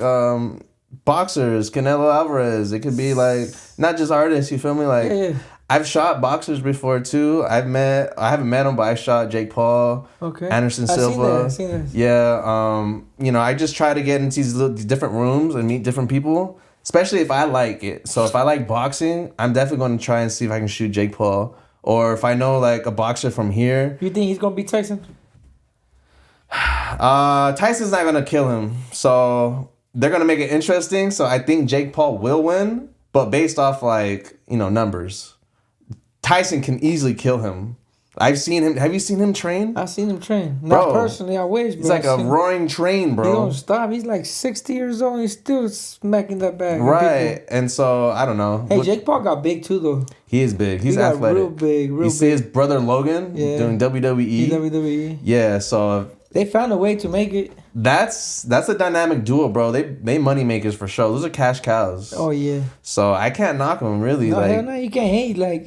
boxers, Canelo Alvarez. It could be like not just artists. You feel me? Like I've shot boxers before too. I haven't met him, but I shot Jake Paul. Anderson Silva. I've seen that. Yeah. You know, I just try to get into these different rooms and meet different people. Especially if I like it. So if I like boxing, I'm definitely going to try and see if I can shoot Jake Paul. Or if I know like a boxer from here. You think he's going to beat Tyson? Tyson's not going to kill him. So they're going to make it interesting. So I think Jake Paul will win. But based off like, you know, numbers. Tyson can easily kill him. I've seen him. Have you seen him train? I've seen him train. Not personally, I wish. He's like a roaring train, bro. He don't stop. He's like 60 years old and he's still smacking that bag. Right. And so, I don't know. Hey, Jake Paul got big too, though. He is big. He's athletic. Real big. You see his brother Logan doing WWE? WWE. Yeah, so... They found a way to make it. That's a dynamic duo, bro. They money makers for sure. Those are cash cows. Oh, yeah. So, I can't knock them, really. No, like, hell no, you can't hate. Like,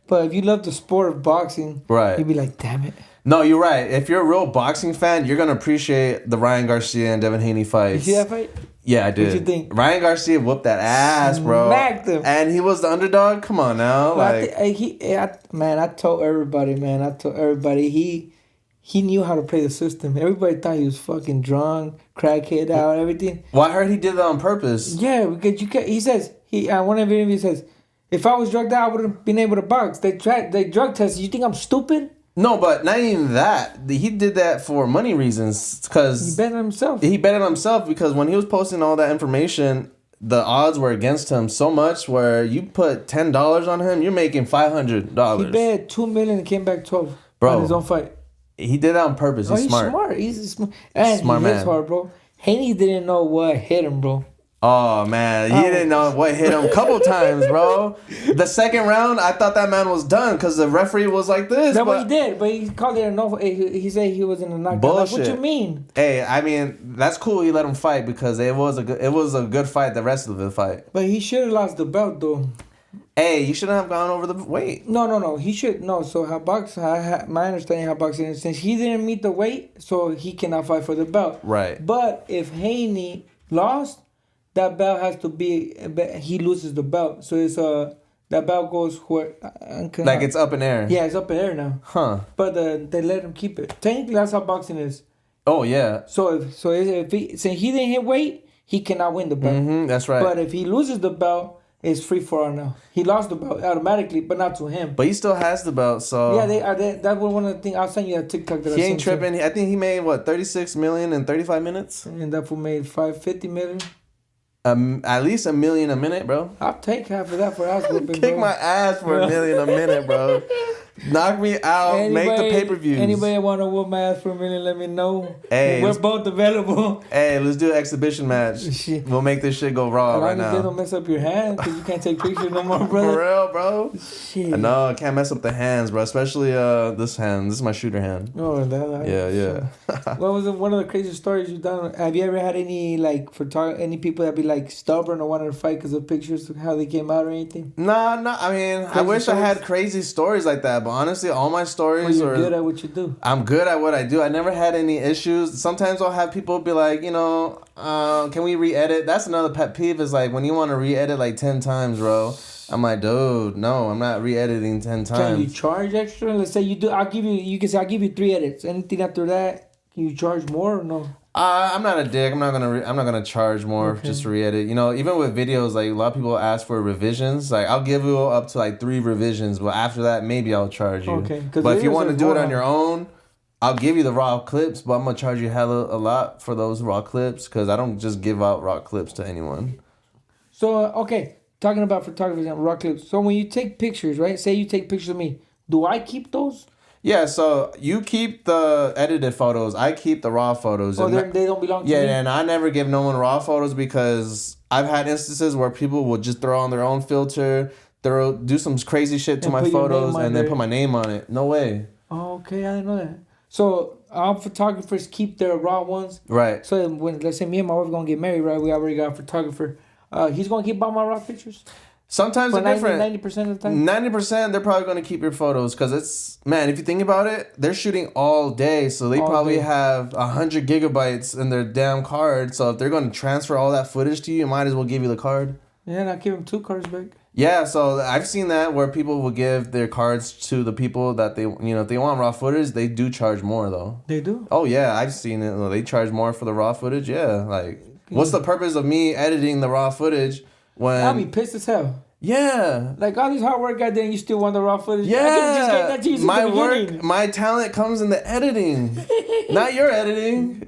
but if you love the sport of boxing, you'd be like, damn it. No, you're right. If you're a real boxing fan, you're going to appreciate the Ryan Garcia and Devin Haney fights. You see that fight? Yeah, I did. What you think? Ryan Garcia whooped that ass, bro. Smacked him. And he was the underdog. Come on now, like I told everybody, man. I told everybody he knew how to play the system. Everybody thought he was fucking drunk, crackhead out, everything. well, I heard he did that on purpose. Yeah, because you can. He says one of the interviews says, if I was drugged out, I would have been able to box. They drug test. You think I'm stupid? No, but not even that. He did that for money reasons because He bet on himself. He bet on himself because when he was posting all that information, the odds were against him so much. Where you put $10 on him, you're making $500. He bet $2 million and came back 12 Bro. on his own fight. He did that on purpose. He's smart. He's a smart. And Smart he hits man. hard, bro. Haney didn't know what hit him, bro. Oh man, he didn't know what hit him a couple times, bro. The second round, I thought that man was done because the referee was like this. That's what he did, but he called it a no. He said he was in a knockdown. Bullshit. Like, what you mean? Hey, I mean that's cool. He let him fight because it was a good fight. The rest of the fight. But he should have lost the belt, though. Hey, you shouldn't have gone over the weight. No. He should no. So how my understanding how boxing is, since he didn't meet the weight, so he cannot fight for the belt. Right. But if Haney lost, that belt has to be. He loses the belt, so it's that belt goes where. Like it's up in air. Yeah, it's up in air now. Huh. But they let him keep it. Technically, that's how boxing is. Oh yeah. So if he since he didn't hit weight, he cannot win the belt. Mm-hmm, that's right. But if he loses the belt, it's free for all now. He lost the belt automatically, but not to him. But he still has the belt, so Yeah, that was one of the things. I'll send you a TikTok that he I ain't sent tripping. I think he made what 36 million in 35 minutes. And that fool made 50 million. At least $1 million a minute, bro. I'll take half of that for ass whooping, Kick bro. my ass for $1 million a minute, bro. Knock me out. Make the pay-per-views. Anybody want to whoop my ass for $1 million, let me know. Hey, we're both available. Hey, let's do an exhibition match. Shit. We'll make this shit go raw right now. They don't mess up your hand because you can't take pictures no more, brother. For real, bro. Shit. No, I can't mess up the hands, bro. Especially this hand. This is my shooter hand. Oh, that. Yeah. What was one of the craziest stories you've done? Have you ever had any any people that be like stubborn or wanted to fight because of pictures of how they came out or anything? Nah. I mean, I wish I had crazy stories like that, but honestly, all my stories you're good at what you do. I'm good at what I do. I never had any issues. Sometimes I'll have people be like, can we re-edit? That's another pet peeve is like when you want to re-edit like 10 times, bro. I'm like, dude, no, I'm not re-editing 10 times. Can you charge extra? Let's say you do. You can say I'll give you 3 edits. Anything after that, can you charge more or no? I'm not a dick. I'm not gonna charge more just to re-edit. Even with videos, like a lot of people ask for revisions. Like I'll give you up to like 3 revisions, but after that, maybe I'll charge you. Okay. But if you want to do it on your own, I'll give you the raw clips, but I'm gonna charge you a lot for those raw clips because I don't just give out raw clips to anyone. So okay, talking about photography and raw clips. So when you take pictures, right? Say you take pictures of me. Do I keep those? Yeah, so you keep the edited photos. I keep the raw photos. Oh, they don't belong to me? Yeah, and I never give no one raw photos because I've had instances where people will just throw on their own filter, do some crazy shit to my photos, and then put my name on it. No way. Oh, okay, I didn't know that. So our photographers keep their raw ones. Right. So when, let's say me and my wife are going to get married, right? We already got a photographer. He's going to keep all my raw pictures? Sometimes they're different. 90% of the time? 90% they're probably going to keep your photos because if you think about it, they're shooting all day. So they probably have 100 gigabytes in their damn card. So if they're going to transfer all that footage to you might as well give you the card. Yeah, and I'll give them 2 cards back. Yeah, so I've seen that where people will give their cards to the people that if they want raw footage, they do charge more though. They do? Oh yeah, I've seen it. They charge more for the raw footage. Yeah, like what's the purpose of me editing the raw footage when I'll be pissed as hell. Yeah. Like all this hard work I did and you still want the raw footage. Yeah. I could just get that to you my at the beginning. work, my talent comes in the editing, not your editing.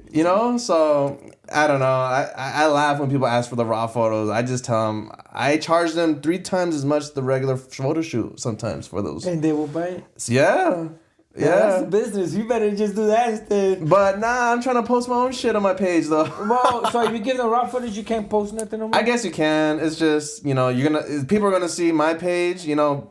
So I don't know. I laugh when people ask for the raw photos. I just tell them I charge them 3 times as much the regular photo shoot sometimes for those. And they will buy it. Yeah. Yeah, that's the business. You better just do that instead. But nah, I'm trying to post my own shit on my page though. Well, so if you give them raw footage, you can't post nothing no more? I guess you can. It's just, people are gonna see my page,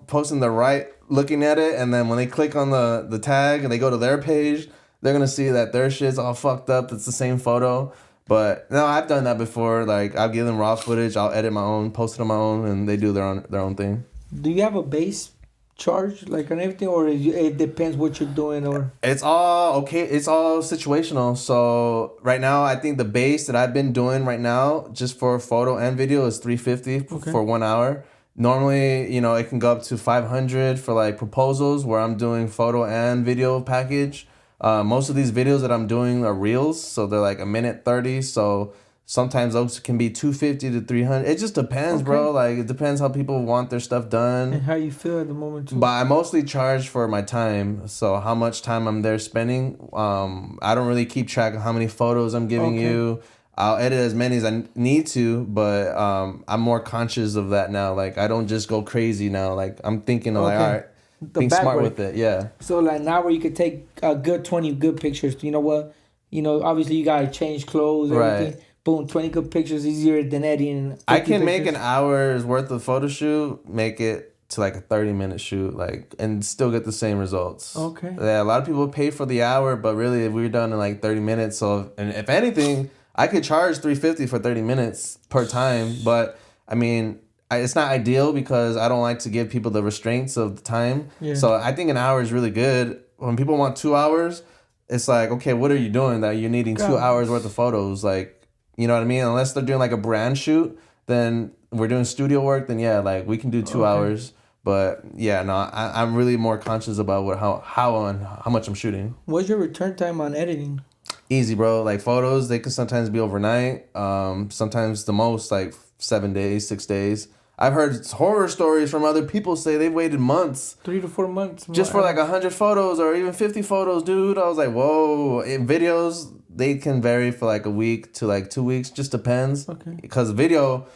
posting the right looking at it, and then when they click on the tag and they go to their page, they're gonna see that their shit's all fucked up. It's the same photo. But no, I've done that before. Like I'll give them raw footage, I'll edit my own, post it on my own, and they do their own thing. Do you have a base charge like on everything, or it depends what you're doing, or It's all okay. It's all situational. So right now, I think the base that I've been doing right now, just for photo and video, is 350 for 1 hour. Normally, it can go up to 500 for like proposals where I'm doing photo and video package. Most of these videos that I'm doing are reels, so they're like a minute 30. So sometimes those can be 250 to 300. It just depends, bro. Like it depends how people want their stuff done and how you feel at the moment too. but I mostly charge for my time. So how much time I'm there spending. I don't really keep track of how many photos I'm giving you. I'll edit as many as I need to, but I'm more conscious of that now. Like I don't just go crazy now. Like I'm thinking of like, all right, being smart with it. Yeah. So like now where you could take a good 20 good pictures. You know what? Obviously you gotta change clothes, everything. Right. Boom, 20 good pictures easier than editing. I can make an hour's worth of photo shoot, make it to like a 30-minute shoot, like, and still get the same results. Okay. Yeah, a lot of people pay for the hour, but really we're done in like 30 minutes. So, and if anything, I could charge $350 for 30 minutes per time, but I mean, it's not ideal because I don't like to give people the restraints of the time. Yeah. So I think an hour is really good. When people want 2 hours, it's like, okay, what are you doing that you're needing 2 hours worth of photos? Like, you know what I mean? Unless they're doing like a brand shoot, then we're doing studio work, then yeah, like we can do 2 hours. But yeah, no, I'm really more conscious about how much I'm shooting. What's your return time on editing? Easy, bro. Like photos, they can sometimes be overnight. Sometimes the most like 7 days, 6 days. I've heard horror stories from other people say they've waited months. 3 to 4 months. Just for like 100 photos or even 50 photos, dude. I was like, whoa. In videos, they can vary for like a week to like 2 weeks. Just depends. Okay. Because video,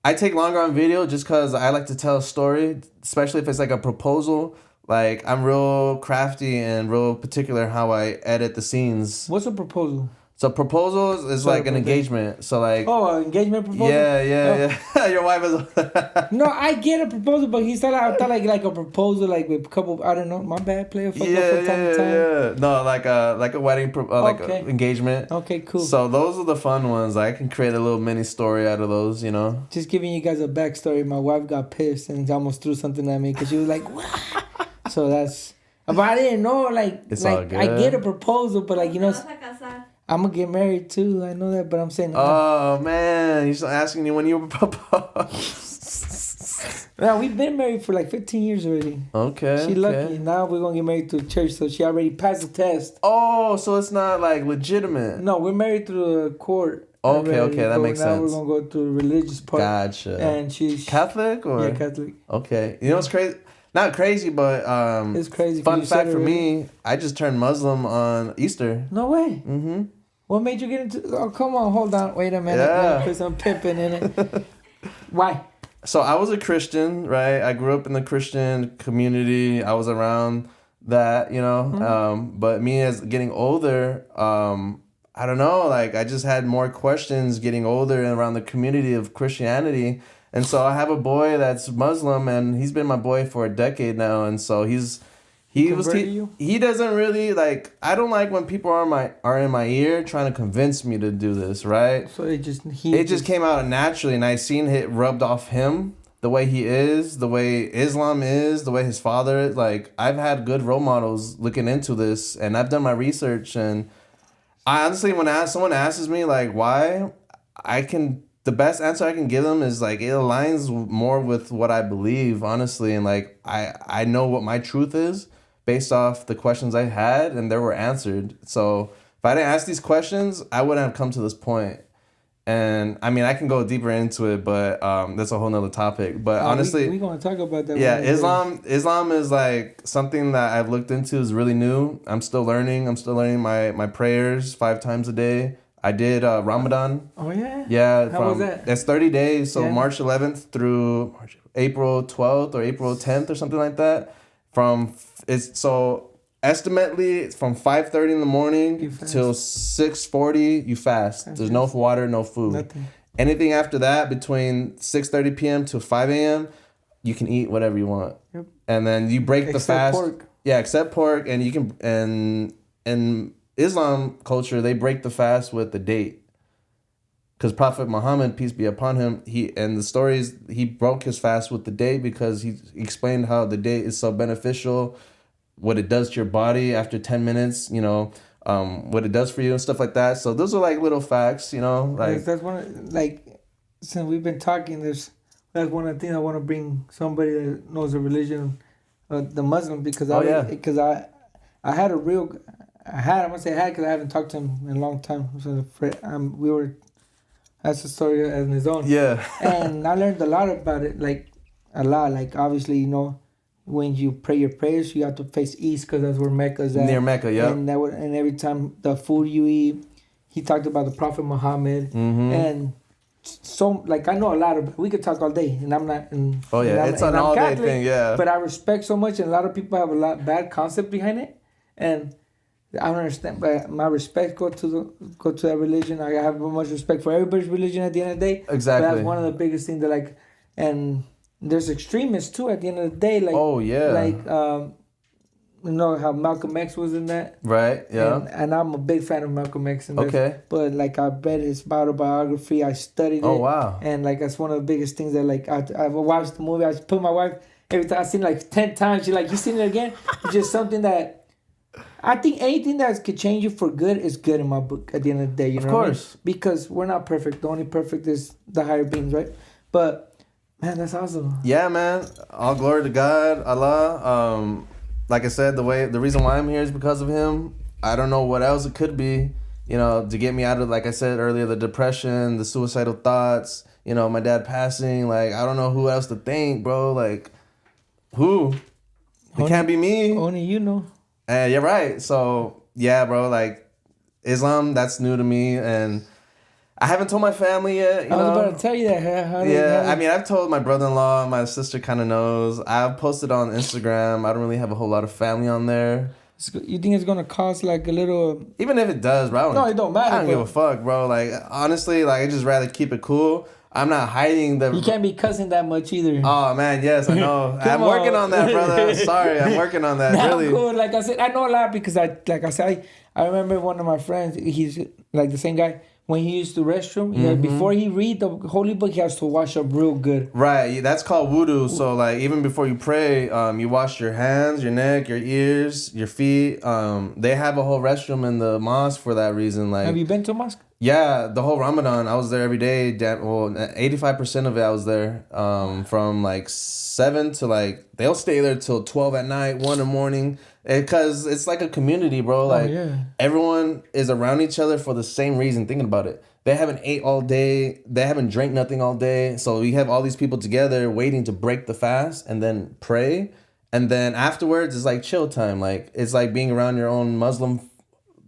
I take longer on video just because I like to tell a story, especially if it's like a proposal. Like, I'm real crafty and real particular how I edit the scenes. What's a proposal? So proposals is like an engagement. So like engagement proposal. Yeah. Your wife is. No, I get a proposal, but he said I thought like a proposal like with a couple. I don't know. My bad. Play a fuck up from time to time. Yeah. No, like a wedding, like a engagement. Okay, cool. So those are the fun ones. I can create a little mini story out of those. Just giving you guys a backstory. My wife got pissed and almost threw something at me because she was like, "What?" So that's. But I didn't know it's like all good. I get a proposal, but like I'm gonna get married too. I know that, but I'm saying. Oh man, he's asking you when you propose. Yeah, we've been married for like 15 years already. Okay. She lucky. Now we're gonna get married to a church, so she already passed the test. Oh, so it's not like legitimate. No, we're married through a court. Okay, that makes sense. Now we're gonna go to the religious part. Gotcha. And she's Catholic or Catholic. Okay, you know what's crazy? Not crazy, but it's crazy. Fun fact for me, I just turned Muslim on Easter. No way. Mm-hmm. What made you get into? Oh, come on, hold on, wait a minute. Yeah. Put some pimping in it. Why? So I was a Christian, right? I grew up in the Christian community. I was around that, Mm-hmm. But me as getting older, I don't know. Like I just had more questions getting older and around the community of Christianity. And so I have a boy that's Muslim, and he's been my boy for a decade now. And so he doesn't really like. I don't like when people are in my ear trying to convince me to do this, right? So it just came out naturally, and I seen it rubbed off him, the way he is, the way Islam is, the way his father is. Like I've had good role models looking into this, and I've done my research. And I honestly, when someone asks me like why, the best answer I can give them is like it aligns more with what I believe, honestly, and like I know what my truth is based off the questions I had, and they were answered. So if I didn't ask these questions, I wouldn't have come to this point. And I mean, I can go deeper into it, but that's a whole nother topic. But honestly, we're gonna talk about that. Yeah, Islam is like something that I've looked into, is really new. I'm still learning my prayers 5 times a day. I did Ramadan. Oh, yeah? Yeah. How was that? That's 30 days. So March 11th through April 12th or April 10th or something like that. Estimately, it's from 5:30 in the morning till 6:40, you fast. There's no water, no food. Nothing. Anything after that, between 6:30 p.m. to 5 a.m., you can eat whatever you want. Yep. And then you break the fast. Except pork. Yeah, except pork. And you can... And Islam culture, they break the fast with the date. because Prophet Muhammad, peace be upon him, the stories, he broke his fast with the date because he explained how the date is so beneficial, what it does to your body after 10 minutes, what it does for you and stuff like that. So those are like little facts, like that's since we've been talking, that's one of the things I want to bring somebody that knows the religion, the Muslim, because I had a real, I'm gonna say I had because I haven't talked to him in a long time. So that's a story on his own. Yeah. And I learned a lot about it, like a lot. Like obviously, when you pray your prayers, you have to face east because that's where Mecca's at. Near Mecca, yeah. And every time the food you eat, he talked about the Prophet Muhammad. Mm-hmm. And so, like, I know a lot of, we could talk all day, and I'm not. It's an all day thing, yeah. But I respect so much, and a lot of people have a lot bad concept behind it, and I don't understand. But my respect go to that religion. I have much respect for everybody's religion at the end of the day. Exactly. But that's one of the biggest things that and there's extremists too at the end of the day. Like, oh yeah. Like how Malcolm X was in that. Right. Yeah. And I'm a big fan of Malcolm X. And okay. But like I read his autobiography. I studied it. Oh wow. And like that's one of the biggest things that like I watched the movie. I put my wife every time I seen it like 10 times. She's like, you seen it again? It's just something that. I think anything that could change you for good is good in my book at the end of the day. You know what I mean? Because we're not perfect. The only perfect is the higher beings, right? But, man, that's awesome. Yeah, man. All glory to God, Allah. Like I said, the reason why I'm here is because of him. I don't know what else it could be, to get me out of, like I said earlier, the depression, the suicidal thoughts, my dad passing. Like, I don't know who else to thank, bro. Like, who? It can't be me. Only you know. And you're right. So, yeah, bro, like, Islam, that's new to me. And I haven't told my family yet, I was about to tell you that. I mean, I've told my brother-in-law. My sister kind of knows. I've posted on Instagram. I don't really have a whole lot of family on there. You think it's going to cost, like, a little... Even if it does, bro. No, it don't matter. I don't give a fuck, bro. Like, honestly, like, I just rather keep it cool. I'm not hiding the... You can't be cussing that much either. Oh, man, yes, I know. I'm working on that, brother. Sorry, I'm working on that, really. I'm cool. Like I said, I know a lot because I remember one of my friends, he's like the same guy, when he used the restroom, before he read the holy book, he has to wash up real good. Right, that's called wudu. So, like, even before you pray, you wash your hands, your neck, your ears, your feet. They have a whole restroom in the mosque for that reason. Like, have you been to a mosque? Yeah, the whole Ramadan, I was there every day. 85% of it I was there. From like 7 to like, they'll stay there till 12 at night, 1 in the morning. Because it's like a community, bro. Like, everyone is around each other for the same reason. Thinking about it. They haven't ate all day. They haven't drank nothing all day. So we have all these people together waiting to break the fast and then pray. And then afterwards, it's like chill time. Like, it's like being around your own Muslim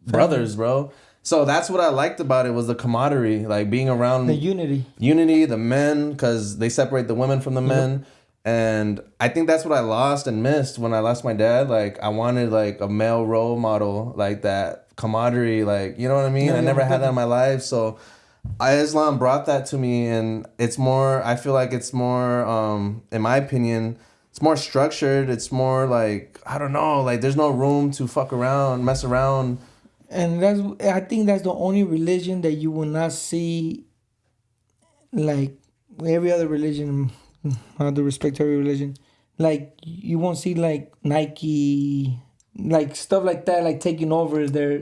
brothers, bro. So that's what I liked about it was the camaraderie, like being around... The unity. Unity, the men, because they separate the women from the men. And I think that's what I lost and missed when I lost my dad. Like, I wanted, like, a male role model, like that camaraderie, like, you know what I mean? I never had that in my life. So Islam brought that to me, and it's more... I feel like it's more, in my opinion... It's more structured. It's more, like, I don't know. Like, there's no room to fuck around, mess around... And I think that's the only religion that you will not see, like every other religion, out of respect to every religion, like you won't see like Nike, like stuff like that, like taking over their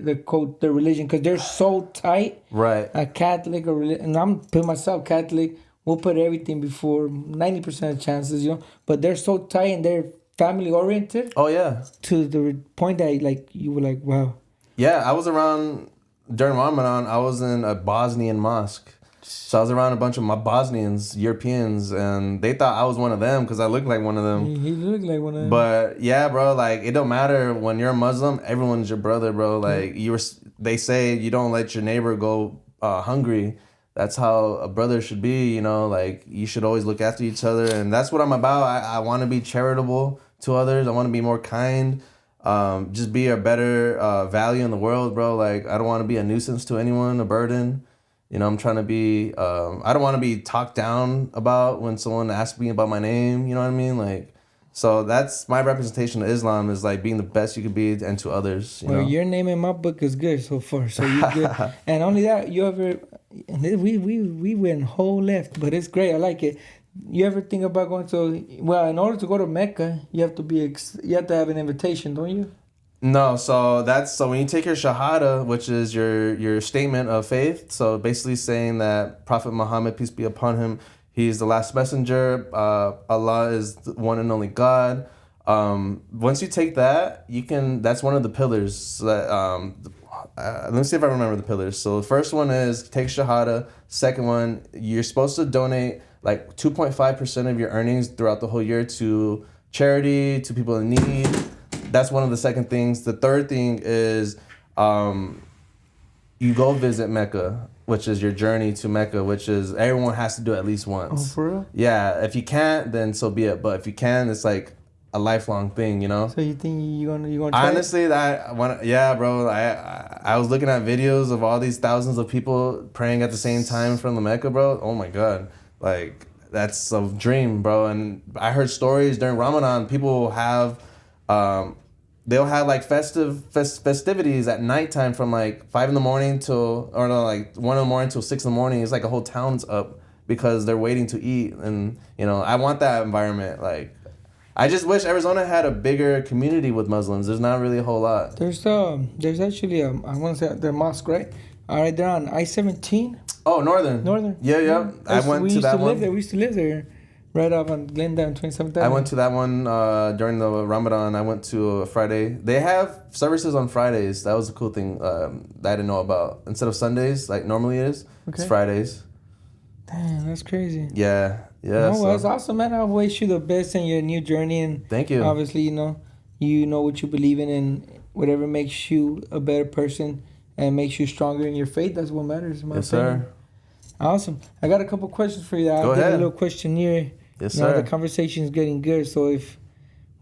religion because they're so tight. Right. A Catholic or and I'm putting myself Catholic. We'll put everything before 90% of chances, But they're so tight and they're family oriented. Oh yeah. To the point that like you were like, wow. Yeah, I was around during Ramadan. I was in a Bosnian mosque, so I was around a bunch of my Bosnians, Europeans, and they thought I was one of them because I looked like one of them. He looked like one of them. But yeah, bro, like it don't matter when you're a Muslim. Everyone's your brother, bro. Like they say you don't let your neighbor go hungry. That's how a brother should be. Like you should always look after each other, and that's what I'm about. I want to be charitable to others. I want to be more kind. Just be a better value in the world, bro. Like, I don't want to be a nuisance to anyone, a burden. I'm trying to be, I don't want to be talked down about when someone asks me about my name. You know what I mean? Like, So that's my representation of Islam, is like being the best you could be and to others. You Well, know? your name in my book is good so far, so you good. And only that, you ever, and we went whole left, but it's great. I like it. You ever think about going to? Well, in order to go to Mecca, you have to you have to have an invitation, don't you? No, so when you take your shahada, which is your statement of faith, so basically saying that Prophet Muhammad, peace be upon him, he's the last messenger, Allah is the one and only God. Once you take that, that's one of the pillars that let me see if I remember the pillars. So the first one is take shahada. Second one, you're supposed to donate like 2.5% of your earnings throughout the whole year to charity, to people in need. That's one of the second things. The third thing is you go visit Mecca, which is your journey to Mecca, which is everyone has to do at least once. Oh, for real? Yeah, if you can't, then so be it. But if you can, it's like a lifelong thing, you know? So you think you're gonna try Honestly, yeah, bro. I was looking at videos of all these thousands of people praying at the same time from the Mecca, bro. Oh my God. Like, that's a dream, bro. And I heard stories during Ramadan, people have they'll have like festivities at nighttime from like 5 a.m. till, or no, like 1 a.m. till 6 a.m. It's like a whole town's up because they're waiting to eat. And, you know, I want that environment. Like, I just wish Arizona had a bigger community with Muslims. There's not really a whole lot. There's actually I want to say their mosque, right? All right, they're on I-17. Oh, Northern. Yeah. Yeah. I went to that one. We used to live there, right off on Glendale and 27th Avenue. I went to that one during the Ramadan. I went to a Friday. They have services on Fridays. That was a cool thing that I didn't know about. Instead of Sundays, like normally it is, it's Fridays. Damn, that's crazy. Yeah. No, well, that's awesome, man. I wish you the best in your new journey. And thank you. Obviously, you know what you believe in, and whatever makes you a better person and makes you stronger in your faith, that's what matters, in my opinion. Sir. Awesome. I got a couple questions for you. Go ahead. A little questionnaire. Yes, sir. The conversation is getting good, so if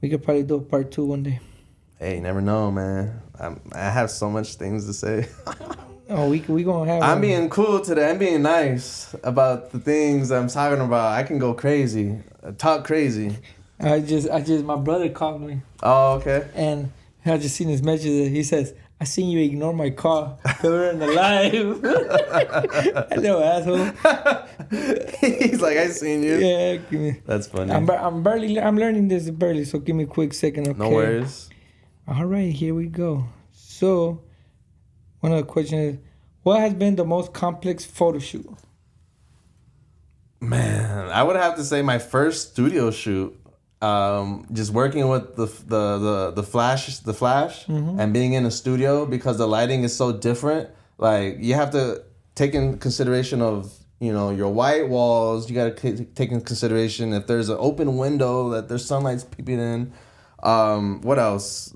we could probably do a part 2 one day. Hey, you never know, man. I have so much things to say. Oh, we gonna have. I'm being cool today. I'm being nice about the things I'm talking about. I can go crazy, talk crazy. I just, my brother called me. Oh, okay. And I just seen his message. He says, "I seen you ignore my call. We were in the live." That little asshole. He's like, "I seen you." Yeah, give me. That's funny. I'm learning this barely. So give me a quick second, okay? No worries. All right, here we go. So, one of the questions is, what has been the most complex photo shoot? Man, I would have to say my first studio shoot. Just working with the flash, and being in a studio because the lighting is so different. Like, you have to take in consideration of, you know, your white walls. You got to take in consideration if there's an open window that there's sunlight peeping in. What else?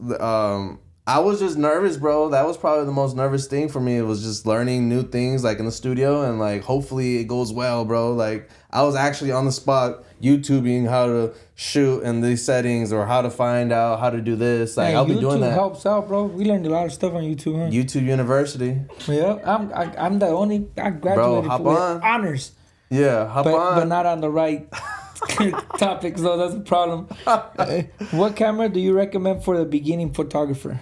I was just nervous, bro. That was probably the most nervous thing for me. It was just learning new things, like in the studio, and like hopefully it goes well, bro. Like, I was actually on the spot YouTubing how to shoot in these settings or how to find out how to do this. Like, I'll be doing that. YouTube helps out, bro. We learned a lot of stuff on YouTube, huh? YouTube University. Yeah, I'm the only. I graduated with honors. Yeah, hop on. But not on the right topics, though. That's a problem. What camera do you recommend for the beginning videographer?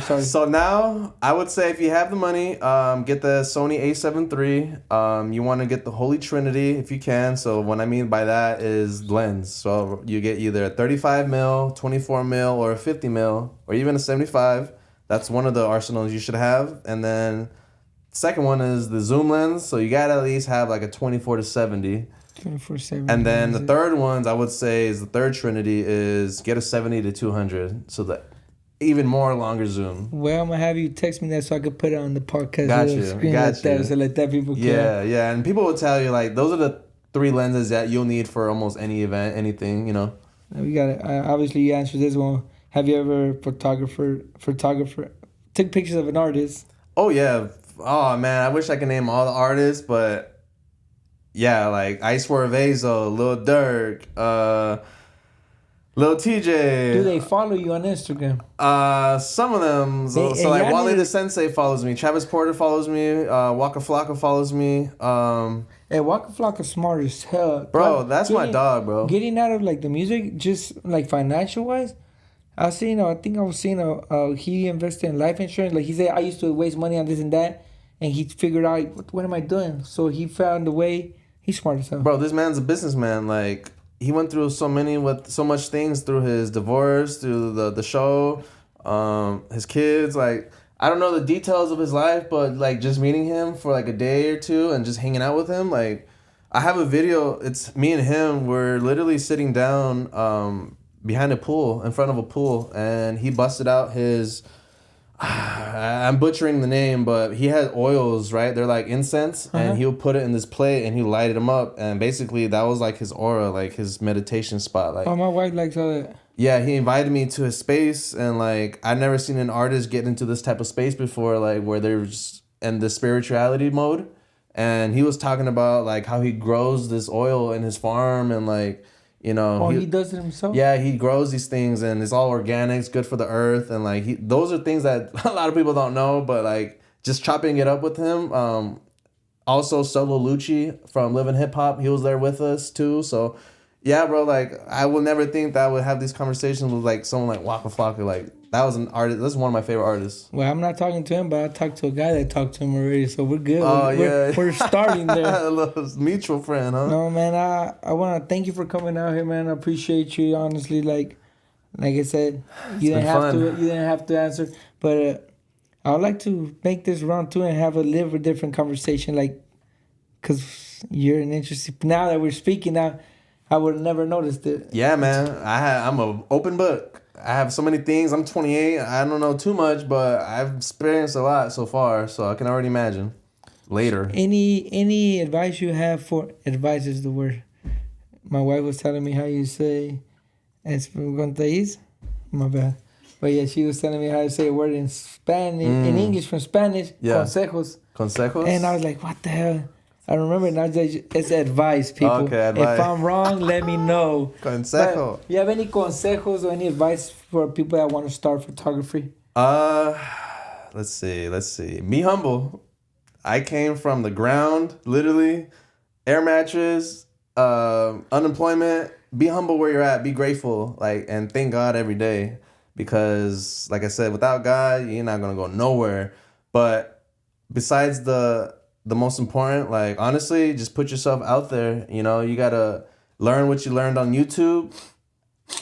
Sorry. So now, I would say if you have the money, get the Sony A7 III. You want to get the Holy Trinity if you can. So what I mean by that is lens. So you get either a 35mm, 24mm, or a 50mm, or even a 75. That's one of the arsenals you should have. And then second one is the zoom lens. So you got to at least have like a 24-70. 24-70. And then the third ones, I would say, is the third Trinity is get a 70-200. So that even more longer zoom. Well, I'm gonna have you text me that so I could put it on the podcast. Got you. So like that people can. Yeah. And people will tell you, like, those are the 3 lenses that you'll need for almost any event, anything, you know. We got it. Obviously, you answered this one. Have you ever photographer took pictures of an artist? Oh, yeah. Oh, man, I wish I could name all the artists, but yeah, like Ice War Vazo, Lil Durk, Lil TJ. Do they follow you on Instagram? Some of them. So like Wale the Sensei follows me. Travis Porter follows me. Waka Flocka follows me. Hey, Waka Flocka smart as hell. Bro, Like, that's my dog, bro. Getting out of like the music, just like financial wise, I think I was seeing he invested in life insurance. Like he said, I used to waste money on this and that, and he figured out what am I doing? So he found a way. He's smart as hell. Bro, this man's a businessman. Like he went through so much things through his divorce, through the show, his kids. Like I don't know the details of his life, but like just meeting him for like a day or two and just hanging out with him, like I have a video. It's me and him. We're literally sitting down behind a pool, in front of a pool, and he busted out his. I'm butchering the name, but he had oils, right? They're like incense, and he'll put it in this plate and he lighted them up, and basically that was like his aura, like his meditation spot. Like, oh, my wife likes all that. Yeah, he invited me to his space, and like I've never seen an artist get into this type of space before, like where they're just in the spirituality mode. And he was talking about like how he grows this oil in his farm, and like he does it himself. Yeah, he grows these things, and it's all organic. It's good for the earth, and like those are things that a lot of people don't know. But like just chopping it up with him. Also, Solo Lucci from Living Hip Hop, he was there with us too. So yeah, bro, like I would never think that I would have these conversations with like someone like Waka Flocka. Like that was an artist. That's one of my favorite artists. Well, I'm not talking to him, but I talked to a guy that talked to him already, so we're good. Oh, We're starting there. A little mutual friend, huh? No, man, I want to thank you for coming out here, man. I appreciate you, honestly. Like I said, you didn't have to answer, but I would like to make this round two and have a little different conversation, like, cause you're an interesting. Now that we're speaking now, I would have never noticed it. Yeah, man. I'm an open book. I have so many things. I'm 28. I don't know too much, but I've experienced a lot so far, so I can already imagine later. Any advice you have for advice is the word. My wife was telling me how you say "contéis." My bad. But yeah, she was telling me how to say a word in Spanish, in English from Spanish. Yeah. Consejos. Consejos. And I was like, what the hell? I remember now it's advice, people. Okay, advice. If I'm wrong, let me know. Consejo. But you have any consejos or any advice for people that want to start photography? Let's see. Be humble. I came from the ground, literally. Air mattress, unemployment. Be humble where you're at. Be grateful, and thank God every day. Because, like I said, without God, you're not gonna go nowhere. But besides the most important, honestly, just put yourself out there. You gotta learn what you learned on YouTube,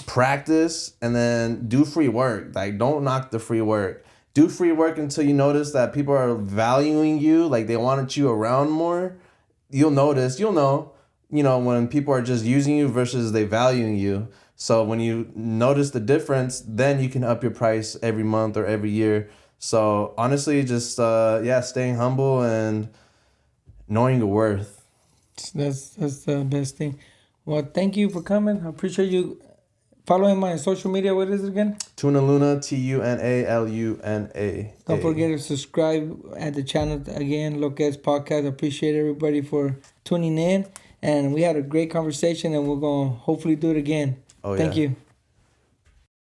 practice, and then do free work. Don't knock the free work. Do free work until you notice that people are valuing you, they wanted you around more. You'll know, when people are just using you versus they valuing you. So when you notice the difference, then you can up your price every month or every year. So honestly, just staying humble and knowing your worth. That's the best thing. Well, thank you for coming. I appreciate you. Follow him on social media. What is it again? Tuna Luna, TUNALUNA. Don't forget to subscribe at the channel again, Locas Podcast. I appreciate everybody for tuning in. And we had a great conversation, and we're going to hopefully do it again. Thank you.